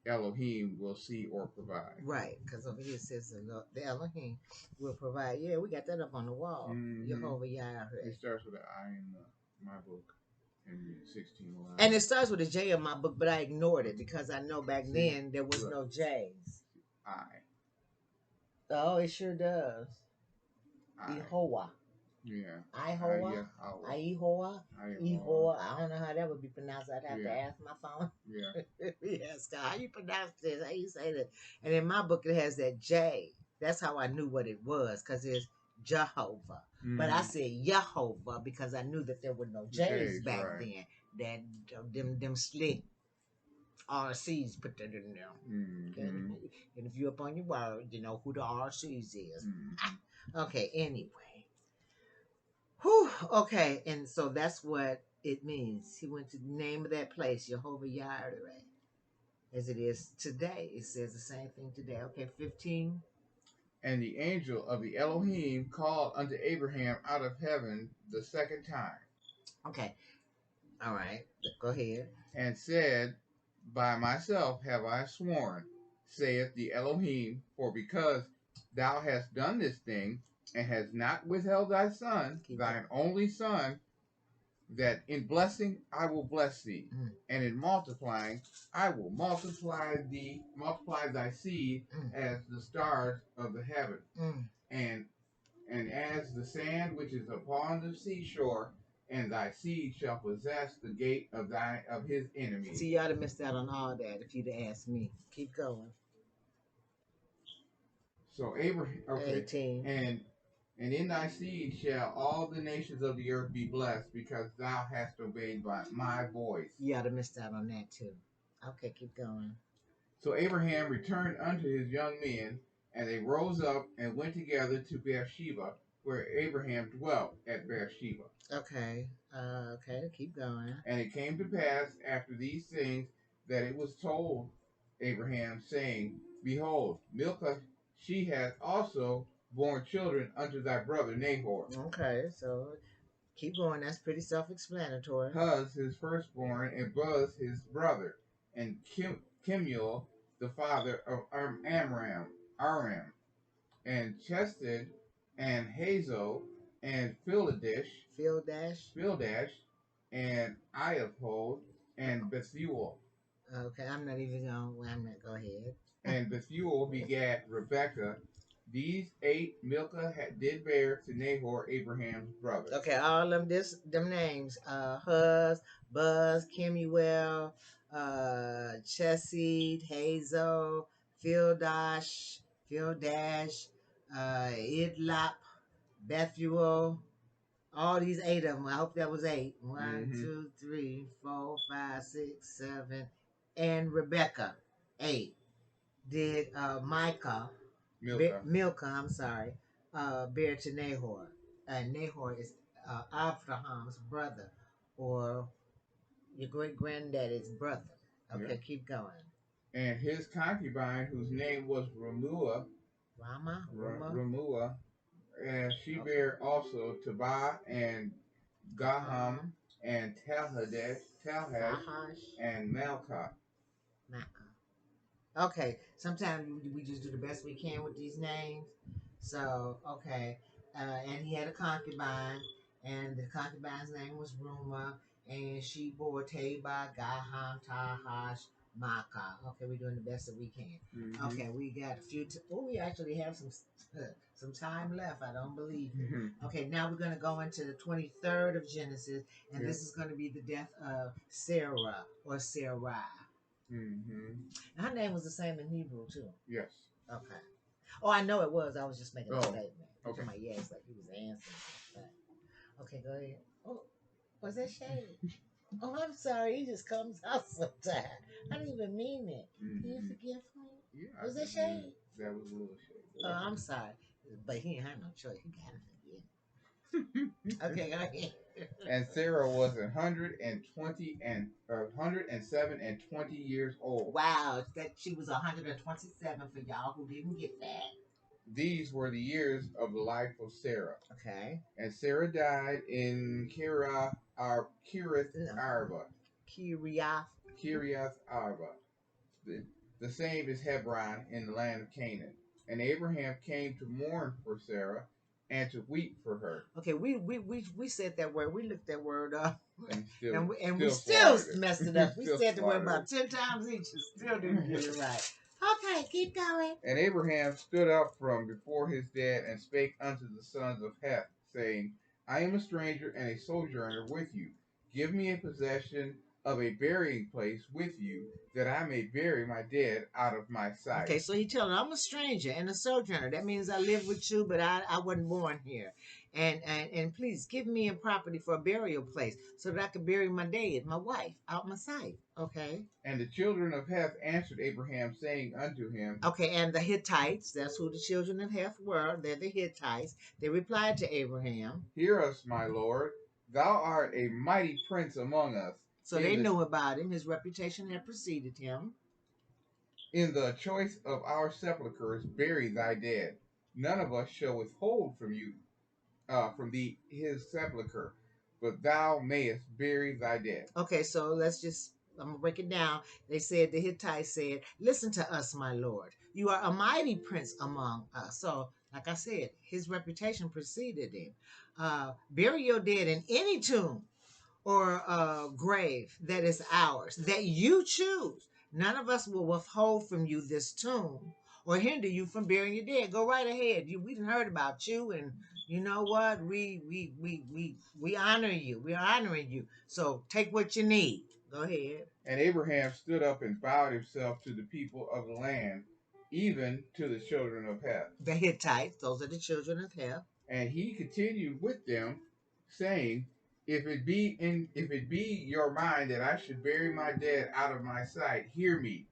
Elohim will see or provide. Right, because over here it says the Elohim will provide. Yeah, we got that up on the wall. Mm-hmm. Jehovah Yireh. It starts with an I in my book. And 16. And it starts with a J in my book, but I ignored it because I know back then there was no J's. I. Oh, it sure does. Yehovah. Yeah. Ihoa. Ihoa. Ihoa. I don't know how that would be pronounced. I'd have to ask my phone. Yeah. Yes, God, how you pronounce this? How you say that? And in my book, it has that J. That's how I knew what it was, because it's Jehovah. But I said Yehovah because I knew that there were no J's back then. That them slick RCs put that in there. Okay? And if you're up on your word, you know who the RCs is. Okay, anyway. Whew, okay, and so that's what it means. He went to the name of that place, Jehovah Yireh, as it is today. It says the same thing today. Okay, 15. And the angel of the Elohim called unto Abraham out of heaven the second time. Okay, all right, go ahead. And said, by myself have I sworn, saith the Elohim, for because thou hast done this thing, and hast not withheld thy son, thine only son, that in blessing I will bless thee, and in multiplying I will multiply thy seed as the stars of the heaven, and as the sand which is upon the seashore, and thy seed shall possess the gate of his enemies. See, you ought to missed out on all that if you'd asked me. Keep going. So Abraham, okay, 18. and And in thy seed shall all the nations of the earth be blessed, because thou hast obeyed my voice. You ought to miss out on that too. Okay, keep going. So Abraham returned unto his young men, and they rose up and went together to Beersheba, where Abraham dwelt at Beersheba. Okay, okay, keep going. And it came to pass after these things that it was told Abraham, saying, Behold, Milcah, she hath also borne children unto thy brother Nahor. Okay, so keep going. That's pretty self-explanatory. Huz his firstborn, and Buz his brother, and Kemuel the father of Aram, and Chesed, and Hazo, and Fildash, and Iapod, and Bethuel. Okay, I'm not even going. Well, I'm not. Go ahead. And Bethuel begat Rebekah. These 8 Milcah did bear to Nahor, Abraham's brother. Okay, all them names. Huz, Buzz, Kemuel, Chesed, Hazel, Fildash, Idlap, Bethuel. All these 8 of them. I hope that was 8. One, Mhm. 2, 3, 4, 5, 6, 7, and Rebekah. 8. Did Milcah, I'm sorry, bear to Nahor. And Nahor is Abraham's brother, or your great granddaddy's brother. Okay, yeah. Keep going. And his concubine, whose name was Ramua, and she bare also Tabah and Gaham and Talhash and Malkah. Okay, sometimes we just do the best we can with these names. So, okay. And he had a concubine, and the concubine's name was Ruma, and she bore Taba, Gaham, Tahash, Makkah. Okay, we're doing the best that we can. Mm-hmm. Okay, we got a few. We actually have some time left. I don't believe it. Mm-hmm. Okay, now we're going to go into the 23rd of Genesis, and this is going to be the death of Sarah or Sarai. Mm-hmm. Her name was the same in Hebrew too. Yes. Okay. Oh, I know it was. I was just making a statement. Okay. My yes, like he was answering. Okay, go ahead. Oh, was that shade? Oh, I'm sorry. He just comes out sometimes. I didn't even mean it. Mm-hmm. Can you forgive me? Yeah. Was that shade? That was a little shade. Oh, I'm sorry. But he didn't have no choice. He got to forgive. Okay, go ahead. And Sarah was 107 and 20 years old. Wow, that she was 127 for y'all who didn't get that. These were the years of the life of Sarah. Okay. And Sarah died in Kiriath Arba. Kiriath Arba. The same is Hebron in the land of Canaan. And Abraham came to mourn for Sarah and to weep for her. Okay, we said that word. We looked that word up, and we still messed it up. We said the word about 10 times each, and still didn't get it right. Okay, keep going. And Abraham stood up from before his dad and spake unto the sons of Heth, saying, I am a stranger and a sojourner with you. Give me a possession of a burying place with you, that I may bury my dead out of my sight. Okay, so he tells him, I'm a stranger and a sojourner. That means I live with you, but I wasn't born here. And please give me a property for a burial place so that I can bury my dead, my wife, out my sight. Okay. And the children of Heth answered Abraham, saying unto him. Okay, and the Hittites, that's who the children of Heth were. They're the Hittites. They replied to Abraham. Hear us, my Lord. Thou art a mighty prince among us. So they knew about him. His reputation had preceded him. In the choice of our sepulchres, bury thy dead. None of us shall withhold from you, from thee his sepulchre, but thou mayest bury thy dead. Okay, so I'm going to break it down. They said, the Hittites said, listen to us, my Lord. You are a mighty prince among us. So, like I said, his reputation preceded him. Bury your dead in any tomb or grave that is ours, that you choose. None of us will withhold from you this tomb or hinder you from burying your dead. Go right ahead. We done heard about you, and you know what? We honor you. We're honoring you. So take what you need. Go ahead. And Abraham stood up and bowed himself to the people of the land, even to the children of Heth. The Hittites, those are the children of Heth. And he continued with them, saying, if it be your mind that I should bury my dead out of my sight, hear me,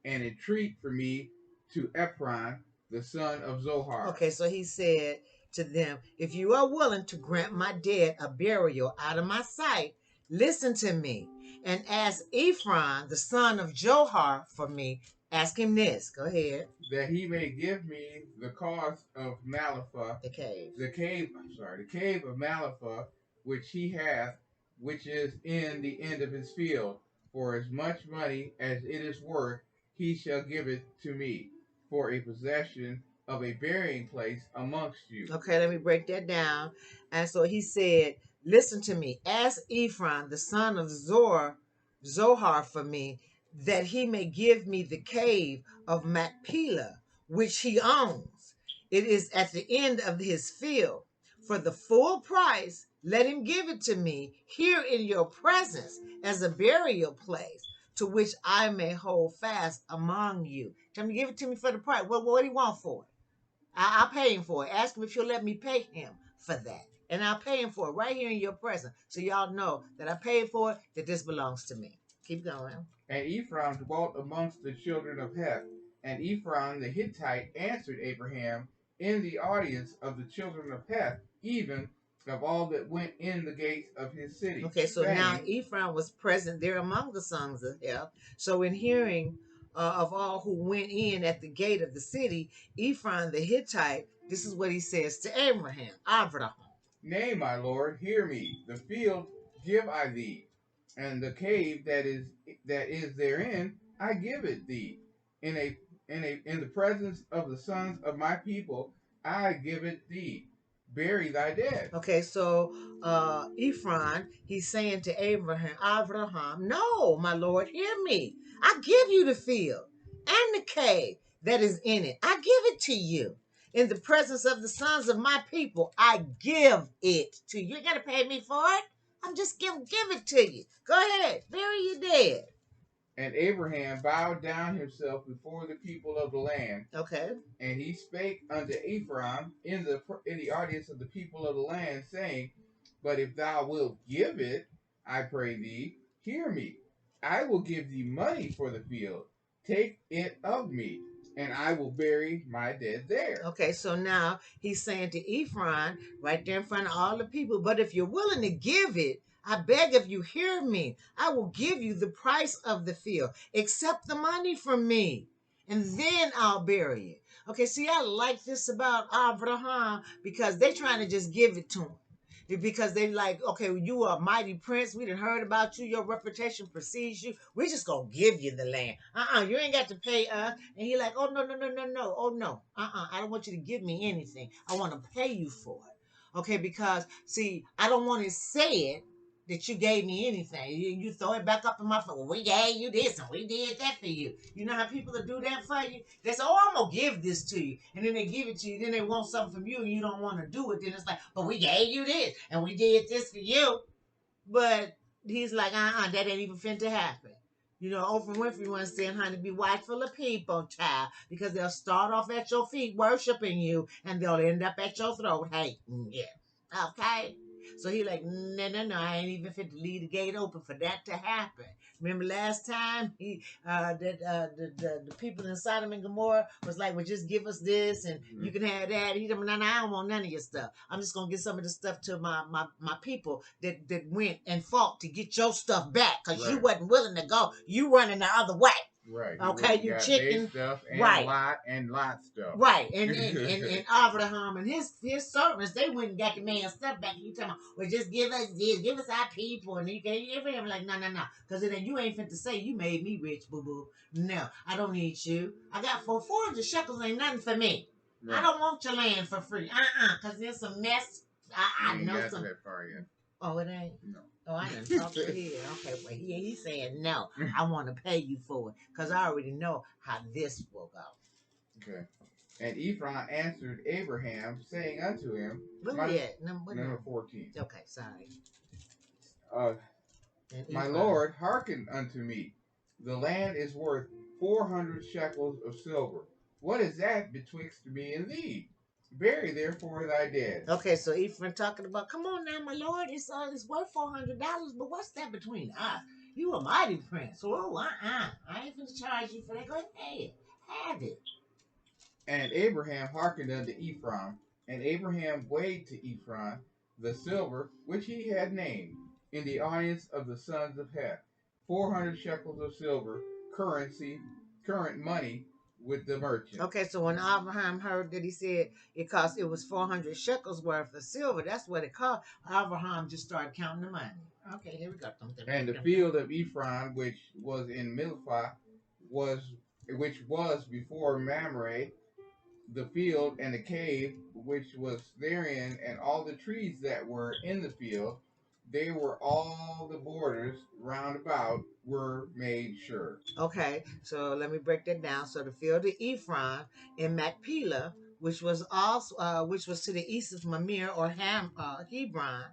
and entreat for me to Ephron, the son of Zohar. Okay, so he said to them, if you are willing to grant my dead a burial out of my sight, listen to me, and ask Ephron, the son of Johar, for me. Ask him this. Go ahead. That he may give me the cost of Malapha, The cave. the cave of Malapha, which he hath, which is in the end of his field, for as much money as it is worth, he shall give it to me, for a possession of a burying place amongst you. Okay, let me break that down. And so he said, listen to me. Ask Ephron, the son of Zohar, for me, that he may give me the cave of Machpelah, which he owns. It is at the end of his field. For the full price, let him give it to me here in your presence as a burial place, to which I may hold fast among you. Tell him to give it to me for the price. What do you want for it? I'll pay him for it. Ask him if you'll let me pay him for that. And I'll pay him for it right here in your presence. So y'all know that I paid for it, that this belongs to me. Keep going. And Ephraim dwelt amongst the children of Heth. And Ephraim the Hittite answered Abraham in the audience of the children of Heth, even of all that went in the gates of his city. Okay, so saying, now Ephraim was present there among the sons of Heth. So in hearing of all who went in at the gate of the city, Ephraim the Hittite, this is what he says to Abraham. Abraham. Nay, my lord, hear me. The field give I thee, and the cave that is therein I give it thee. In the presence of the sons of my people I give it thee. Bury thy dead. Okay, so Ephron, he's saying to Abraham, no, my lord, hear me. I give you the field and the cave that is in it. I give it to you. In the presence of the sons of my people, I give it to you. You got to pay me for it. I'm just give it to you. Go ahead, bury your dead. And Abraham bowed down himself before the people of the land. Okay. And he spake unto Ephraim in the audience of the people of the land, saying, but if thou wilt give it, I pray thee, hear me. I will give thee money for the field. Take it of me, and I will bury my dead there. Okay, so now he's saying to Ephron, right there in front of all the people, but if you're willing to give it, I beg of you, hear me. I will give you the price of the field. Accept the money from me, and then I'll bury it. Okay, see, I like this about Abraham because they're trying to just give it to him. Because they like, okay, you are a mighty prince. We done heard about you. Your reputation precedes you. We're just going to give you the land. You ain't got to pay us. And he like, oh, no. Oh, no. I don't want you to give me anything. I want to pay you for it. Okay, because, see, I don't want to say it that you gave me anything. You throw it back up in my face. Well, we gave you this and we did that for you. You know how people will do that for you? They say, oh, I'm going to give this to you. And then they give it to you. Then they want something from you and you don't want to do it. Then it's like, but we gave you this and we did this for you. But he's like, that ain't even finna happen. You know, Oprah Winfrey once said, honey, be watchful of people, child, because they'll start off at your feet worshiping you and they'll end up at your throat hating you. Okay? So he like, no, I ain't even fit to leave the gate open for that to happen. Remember last time the people in Sodom and Gomorrah was like, well, just give us this and you can have that. He said, no, I don't want none of your stuff. I'm just gonna give some of the stuff to my people that went and fought to get your stuff back because you wasn't willing to go. You running the other way. Right. Okay, you chicken stuff and right. Lot stuff. Right. And Abraham and his servants, they went and got the man's stuff back. And you talking about, well, just give us this, give us our people, and you can't give him like, no. Because then you ain't fit to say you made me rich, boo. No, I don't need you. I got 400 shekels ain't nothing for me. Right. I don't want your land for free. Because there's some mess. I know some. That far yet. Oh, it ain't? No. Oh, I didn't talk to here. Okay, well, he's saying no. I want to pay you for it because I already know how this will go. Okay. And Ephraim answered Abraham, saying unto him, number 14. Okay, sorry. My Lord, hearken unto me. The land is worth 400 shekels of silver. What is that betwixt me and thee? Bury therefore thy dead. Okay, so Ephraim talking about, come on now, my lord, it's worth $400, but what's that between us? You a mighty prince. Oh, I ain't gonna charge you for that. Go ahead, have it. And Abraham hearkened unto Ephraim, and Abraham weighed to Ephraim the silver which he had named in the audience of the sons of Heth, 400 shekels of silver, current money with the merchant. Okay, so when Abraham heard that he said it was 400 shekels worth of silver, that's what it cost. Abraham just started counting the money. Okay, here we go. And the field of Ephraim, which was in Mizpah, which was before Mamre, the field and the cave which was therein, and all the trees that were in the field, they were all the borders round about were made sure. Okay, so let me break that down. So the field of Ephraim in Machpelah, which was to the east of Mamre or Hebron,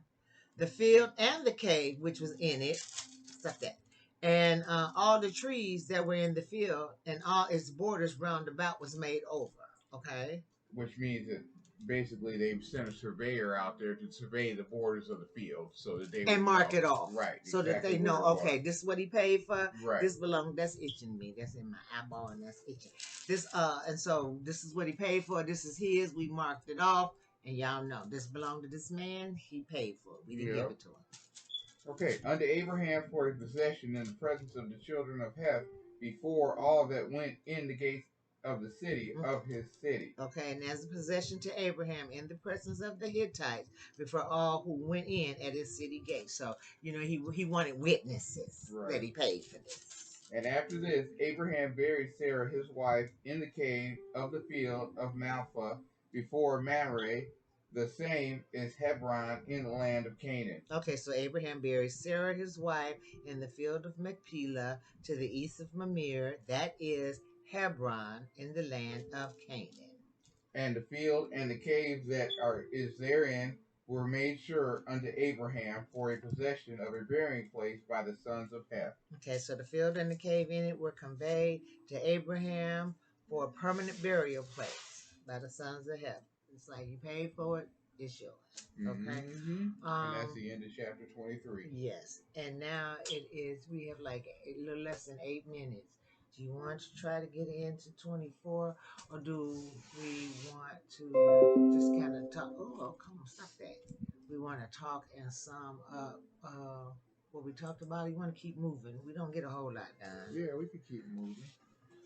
the field and the cave which was in it, stop that, and all the trees that were in the field and all its borders round about was made over. Okay. Which means that basically they sent a surveyor out there to survey the borders of the field so that they and would mark know. it off, Right, so exactly that they know, okay, this is what he paid for. Right. This belongs. That's itching me. That's in my eyeball, and that's itching. This and so this is what he paid for. This is his. We marked it off, and y'all know this belonged to this man. He paid for it. We didn't give it to him. Okay, unto Abraham for his possession in the presence of the children of Heth, before all that went in the gates of the city of his city. Okay, and as a possession to Abraham in the presence of the Hittites before all who went in at his city gate. So he wanted witnesses that he paid for this. And after this, Abraham buried Sarah his wife in the cave of the field of Malphah before Mamre. The same is Hebron in the land of Canaan. Okay, so Abraham buried Sarah his wife in the field of Machpelah to the east of Mamre, that is Hebron in the land of Canaan. And the field and the cave that is therein were made sure unto Abraham for a possession of a burying place by the sons of Heth. Okay, so the field and the cave in it were conveyed to Abraham for a permanent burial place by the sons of Heth. It's like you paid for it, it's yours. Okay. And that's the end of chapter 23. Yes, and now we have like a little less than 8 minutes. Do you want to try to get into 24, or do we want to just kind of talk? Oh, come on, stop that. We want to talk and sum up what we talked about. You want to keep moving. We don't get a whole lot done. Yeah, we could keep moving.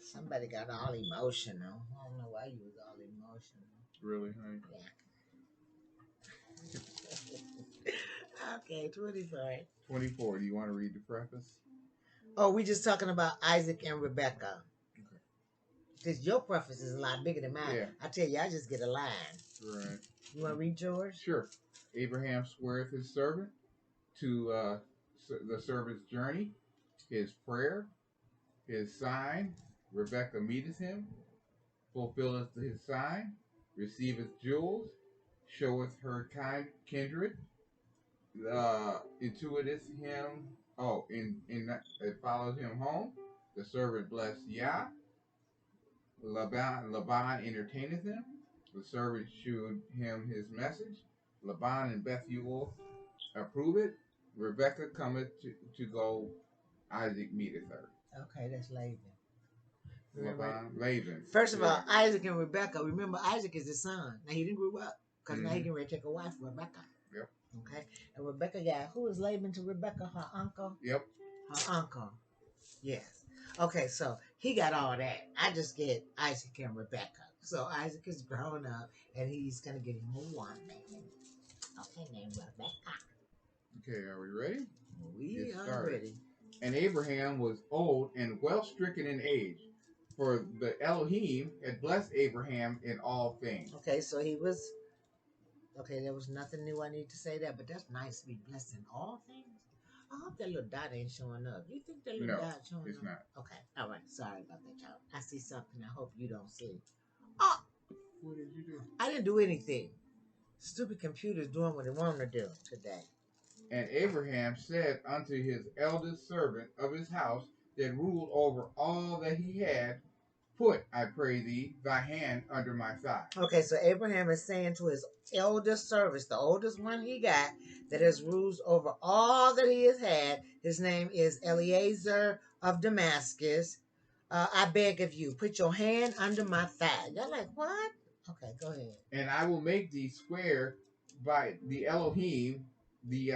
Somebody got all emotional. I don't know why you was all emotional. Really, honey? Yeah. Okay, 24. 24. Do you want to read the preface? Oh, we just talking about Isaac and Rebekah. Okay. Because your preface is a lot bigger than mine. Yeah. I tell you, I just get a line. Right. You want to read yours? Sure. Abraham sweareth his servant to the servant's journey, his prayer, his sign. Rebekah meeteth him, fulfilleth his sign, receiveth jewels, showeth her kindred, intuiteth him. It follows him home. The servant blessed Yah. Laban entertaineth him. The servant shewed him his message. Laban and Bethuel approve it. Rebekah cometh to go. Isaac meeteth her. Okay, that's Laban. Laban. First of all, Isaac and Rebekah. Remember, Isaac is his son. Now he didn't grow up because now he can ready to take a wife, Rebekah. Yep. Okay, and Rebekah got, who is Laban to Rebekah? Her uncle. Yep. Her uncle. Yes. Okay, so he got all that. I just get Isaac and Rebekah. So Isaac is growing up, and he's gonna get him a woman. Okay, named Rebekah. Okay, are we ready? We are ready. And Abraham was old and well stricken in age, for the Elohim had blessed Abraham in all things. Okay, so he was. Okay, there was nothing new I need to say that, but that's nice to be blessed in all things. I hope that little dot ain't showing up. You think that little dot showing up? No, it's not. Okay, all right. Sorry about that, y'all. I see something I hope you don't see. Oh! What did you do? I didn't do anything. Stupid computer's doing what it wanted to do today. And Abraham said unto his eldest servant of his house that ruled over all that he had, Put, I pray thee, thy hand under my thigh. Okay, so Abraham is saying to his eldest servant, the oldest one he got, that has rules over all that he has had. His name is Eliezer of Damascus. I beg of you, put your hand under my thigh. Y'all like, what? Okay, go ahead. And I will make thee swear by the Elohim, the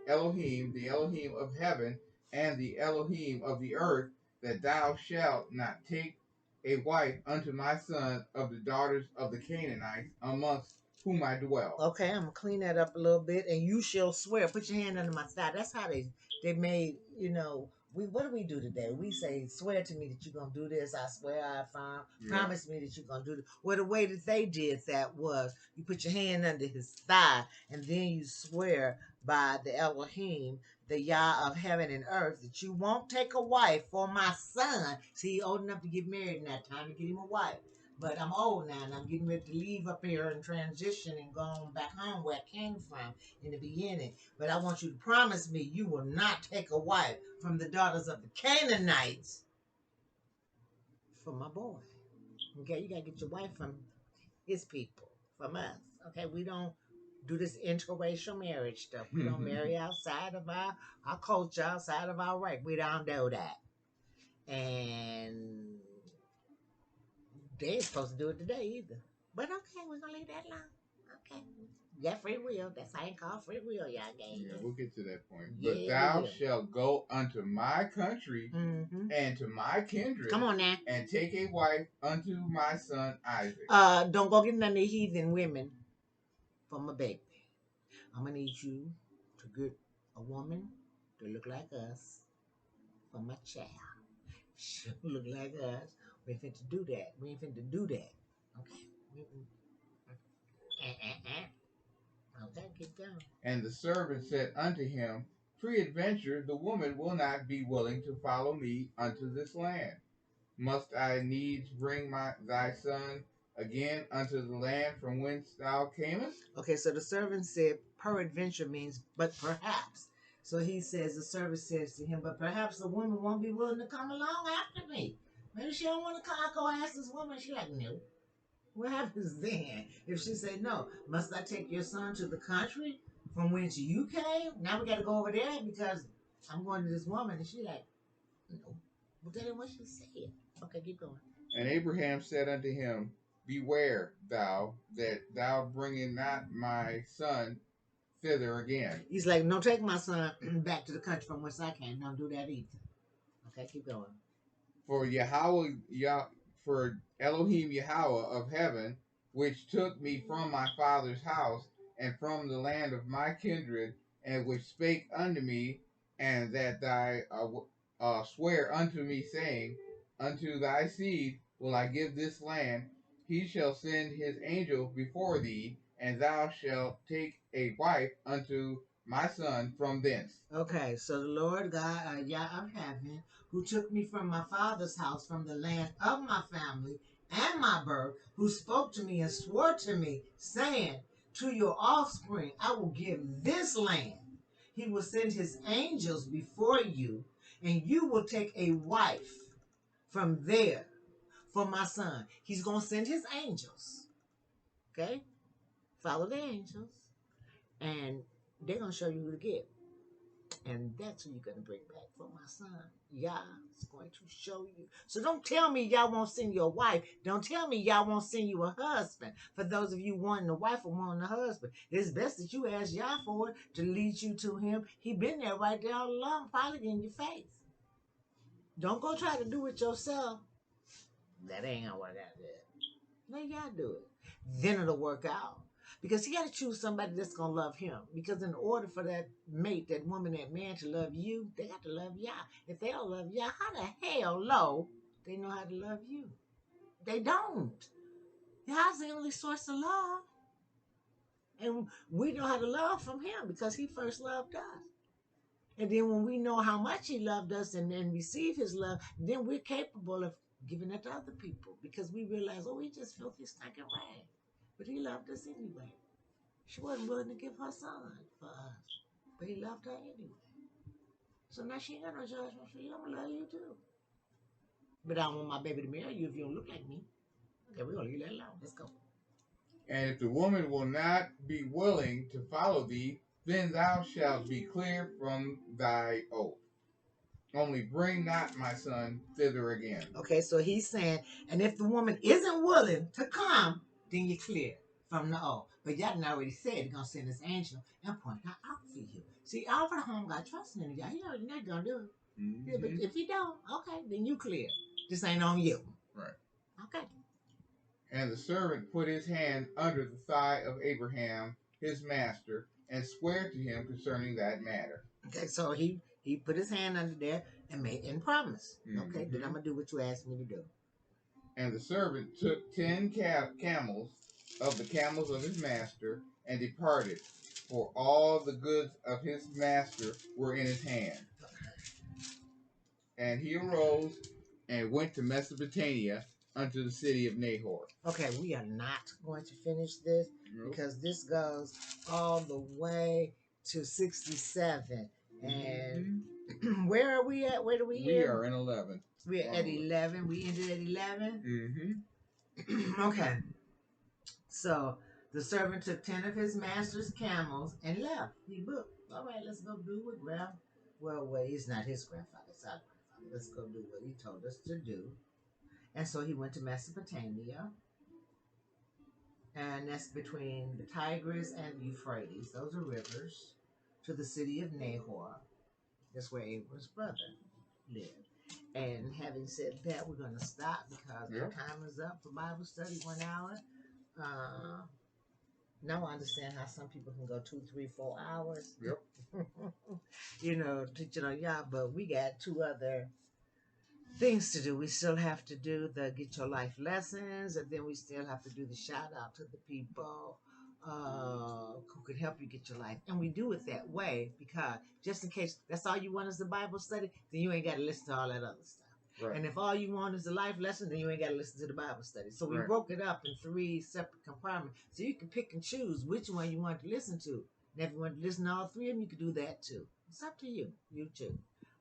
Elohim of heaven, and the Elohim of the earth, that thou shalt not take a wife unto my son of the daughters of the Canaanites amongst whom I dwell. Okay, I'm gonna clean that up a little bit. And you shall swear. Put your hand under my thigh. That's how they made. What do we do today? We say, swear to me that you're gonna do this. I swear, I affirm. Yeah. Promise me that you're gonna do this. Well, the way that they did that was you put your hand under his thigh, and then you swear by the Elohim, the Yah of heaven and earth, that you won't take a wife for my son. See, he old enough to get married in that time to get him a wife. But I'm old now, and I'm getting ready to leave up here and transition and go on back home where I came from in the beginning. But I want you to promise me you will not take a wife from the daughters of the Canaanites for my boy. Okay, you got to get your wife from his people, from us. Okay, we don't do this interracial marriage stuff. We don't marry outside of our culture, outside of our rank. We don't do that. And they ain't supposed to do it today either. But okay, we're going to leave that alone. Okay. You got free will. That's how you call free will, y'all gave. Yeah, we'll get to that point. Yeah, but thou shalt go unto my country and to my kindred. Come on now. And take a wife unto my son Isaac. Don't go get none of the heathen women for my baby. I'm going to need you to get a woman to look like us for my child. She'll look like us. We ain't finna do that. We ain't finna do that. Okay? Okay, keep going. And the servant said unto him, Peradventure the woman will not be willing to follow me unto this land. Must I needs bring thy son again unto the land from whence thou camest? Okay, so the servant said, peradventure means, but perhaps. So he says, the servant says to him, but perhaps the woman won't be willing to come along after me. Maybe she don't want to come. I go ask this woman. She like, no. What happens then? If she say, no, must I take your son to the country from whence you came? Now we got to go over there because I'm going to this woman. And she like, no. But that ain't what she said. Okay, keep going. And Abraham said unto him, Beware thou that thou bringest not my son thither again. He's like, no, take my son back to the country from whence I came. Don't do that either. Okay, keep going. For Elohim Yahweh of heaven, which took me from my father's house and from the land of my kindred, and which spake unto me, and that thy swear unto me, saying, Unto thy seed will I give this land. He shall send his angel before thee, and thou shalt take a wife unto my son from thence. Okay, so the Lord God, Yah of heaven, who took me from my father's house, from the land of my family and my birth, who spoke to me and swore to me, saying, to your offspring I will give this land. He will send his angels before you, and you will take a wife from there for my son. He's going to send his angels. Okay? Follow the angels. And they're going to show you who to get. And that's who you're going to bring back for my son. Yah is going to show you. So don't tell me y'all won't send you a wife. Don't tell me y'all won't send you a husband. For those of you wanting a wife or wanting a husband, it's best that you ask Yah for it to lead you to him. He been there right there all along, probably in your face. Don't go try to do it yourself. That ain't going to work out good. Let Yah do it. Then it'll work out. Because he got to choose somebody that's going to love him. Because in order for that mate, that woman, that man to love you, they got to love Yah. If they don't love Yah, how the hell low they know how to love you? They don't. Yah's the only source of love. And we know how to love from him because he first loved us. And then when we know how much he loved us and receive his love, then we're capable of giving it to other people. Because we realize, oh, he just filthy, stinking rag. But he loved us anyway. She wasn't willing to give her son for us. But he loved her anyway. So now she ain't got no judgment for you. I'm going to love you too. But I don't want my baby to marry you if you don't look like me. Okay, we're gonna leave that alone. Let's go. And if the woman will not be willing to follow thee, then thou shalt be cleared from thy oath. Only bring not my son thither again. Okay, so he's saying, and if the woman isn't willing to come, then you're clear from the oath. But y'all already said he's gonna send his angel and point her out for you. See, all the home got trust in y'all. He already not gonna do it. Yeah, but if he don't, okay, then you clear. This ain't on you. Right. Okay. And the servant put his hand under the thigh of Abraham, his master, and sware to him concerning that matter. Okay, so he put his hand under there and made and promise. Okay, then I'm gonna do what you asked me to do. And the servant took 10 camels of the camels of his master and departed, for all the goods of his master were in his hand. And he arose and went to Mesopotamia unto the city of Nahor. Okay, we are not going to finish this because this goes all the way to 67. And where are we at? Where do we end? We are in 11. We're at 11. We ended at 11? Okay. So the servant took 10 of his master's camels and left. He booked. All right, let's go do what he's not his grandfather, it's our grandfather. Let's go do what he told us to do. And so he went to Mesopotamia. And that's between the Tigris and the Euphrates. Those are rivers. To the city of Nahor. That's where Abram's brother lived. And having said that, we're going to stop because our time is up for Bible study, 1 hour. Now I understand how some people can go 2, 3, 4 hours. Yep. Teaching on y'all, but we got 2 other things to do. We still have to do the Get Your Life lessons, and then we still have to do the shout out to the people who could help you get your life. And we do it that way because just in case that's all you want is the Bible study, then you ain't got to listen to all that other stuff. Right. And if all you want is a life lesson, then you ain't got to listen to the Bible study. So we broke it up in 3 separate compartments. So you can pick and choose which one you want to listen to. And if you want to listen to all 3 of them, you can do that too. It's up to you. You too.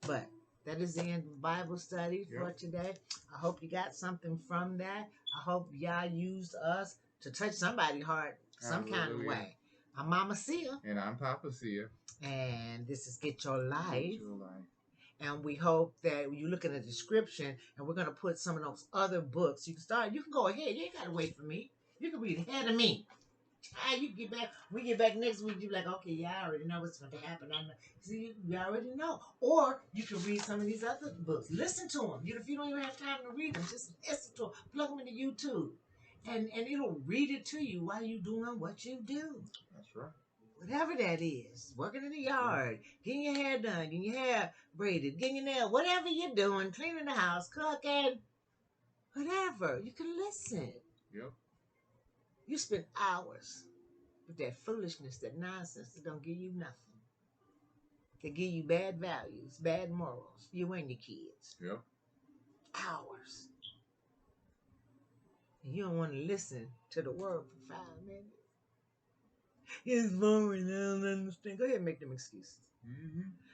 But that is the end of Bible study for today. I hope you got something from that. I hope y'all used us to touch somebody's heart some kind of way. I'm Mama Sia. And I'm Papa Sia. And this is Get Your Life. Get Your Life. And we hope that you look in the description, and we're going to put some of those other books. You can go ahead. You ain't got to wait for me. You can read ahead of me. You get back. We get back next week. You be like, okay, yeah, I already know what's going to happen. See, you already know. Or you can read some of these other books. Listen to them. If you don't even have time to read them, just listen to them. Plug them into YouTube, and it'll read it to you while you doing what you do. That's right. Whatever that is, working in the yard, getting your hair done, getting your hair braided, getting your nails, whatever you're doing, cleaning the house, cooking, whatever, you can listen. Yep. You spend hours with that foolishness, that nonsense that don't give you nothing. They give you bad values, bad morals, you and your kids. Yep. Hours. And you don't want to listen to the word for 5 minutes. It's boring. I don't understand. Go ahead and make them excuses.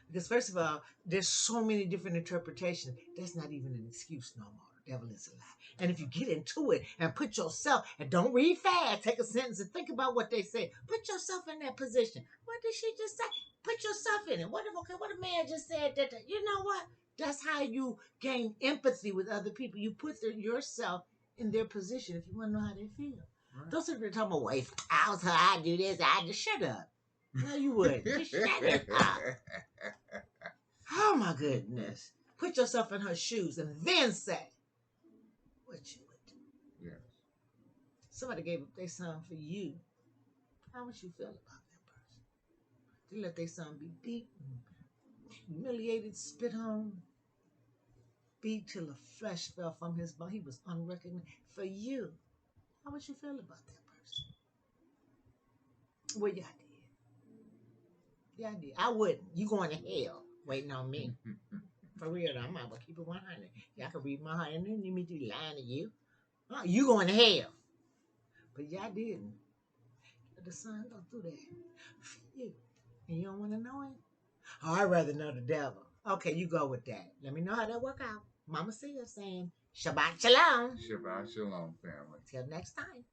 Because first of all, there's so many different interpretations. That's not even an excuse no more. The devil is a lie. And if you get into it and put yourself, and don't read fast, take a sentence and think about what they say. Put yourself in that position. What did she just say? Put yourself in it. What if a man just said that? You know what? That's how you gain empathy with other people. You put yourself in their position if you want to know how they feel. Right. Don't sit there talking about, wait, I do this, I just shut up. No, you wouldn't. Just shut it up. Oh, my goodness. Put yourself in her shoes and then say what you would do. Yes. Somebody gave up their son for you. How would you feel about that person? They let their son be beaten, humiliated, spit on, beat till the flesh fell from his bone. He was unrecognized for you. How would you feel about that person? Well, y'all did. Y'all did. I wouldn't. You going to hell waiting on me. For real, though. I'm not going to keep it 100. Y'all can read my heart. And then me to lying to you. You going to hell. But y'all didn't. Let the son go through that for you. And you don't want to know him? Oh, I'd rather know the devil. Okay, you go with that. Let me know how that work out. Mama Sia saying Shabbat Shalom. Shabbat Shalom, family. Till next time.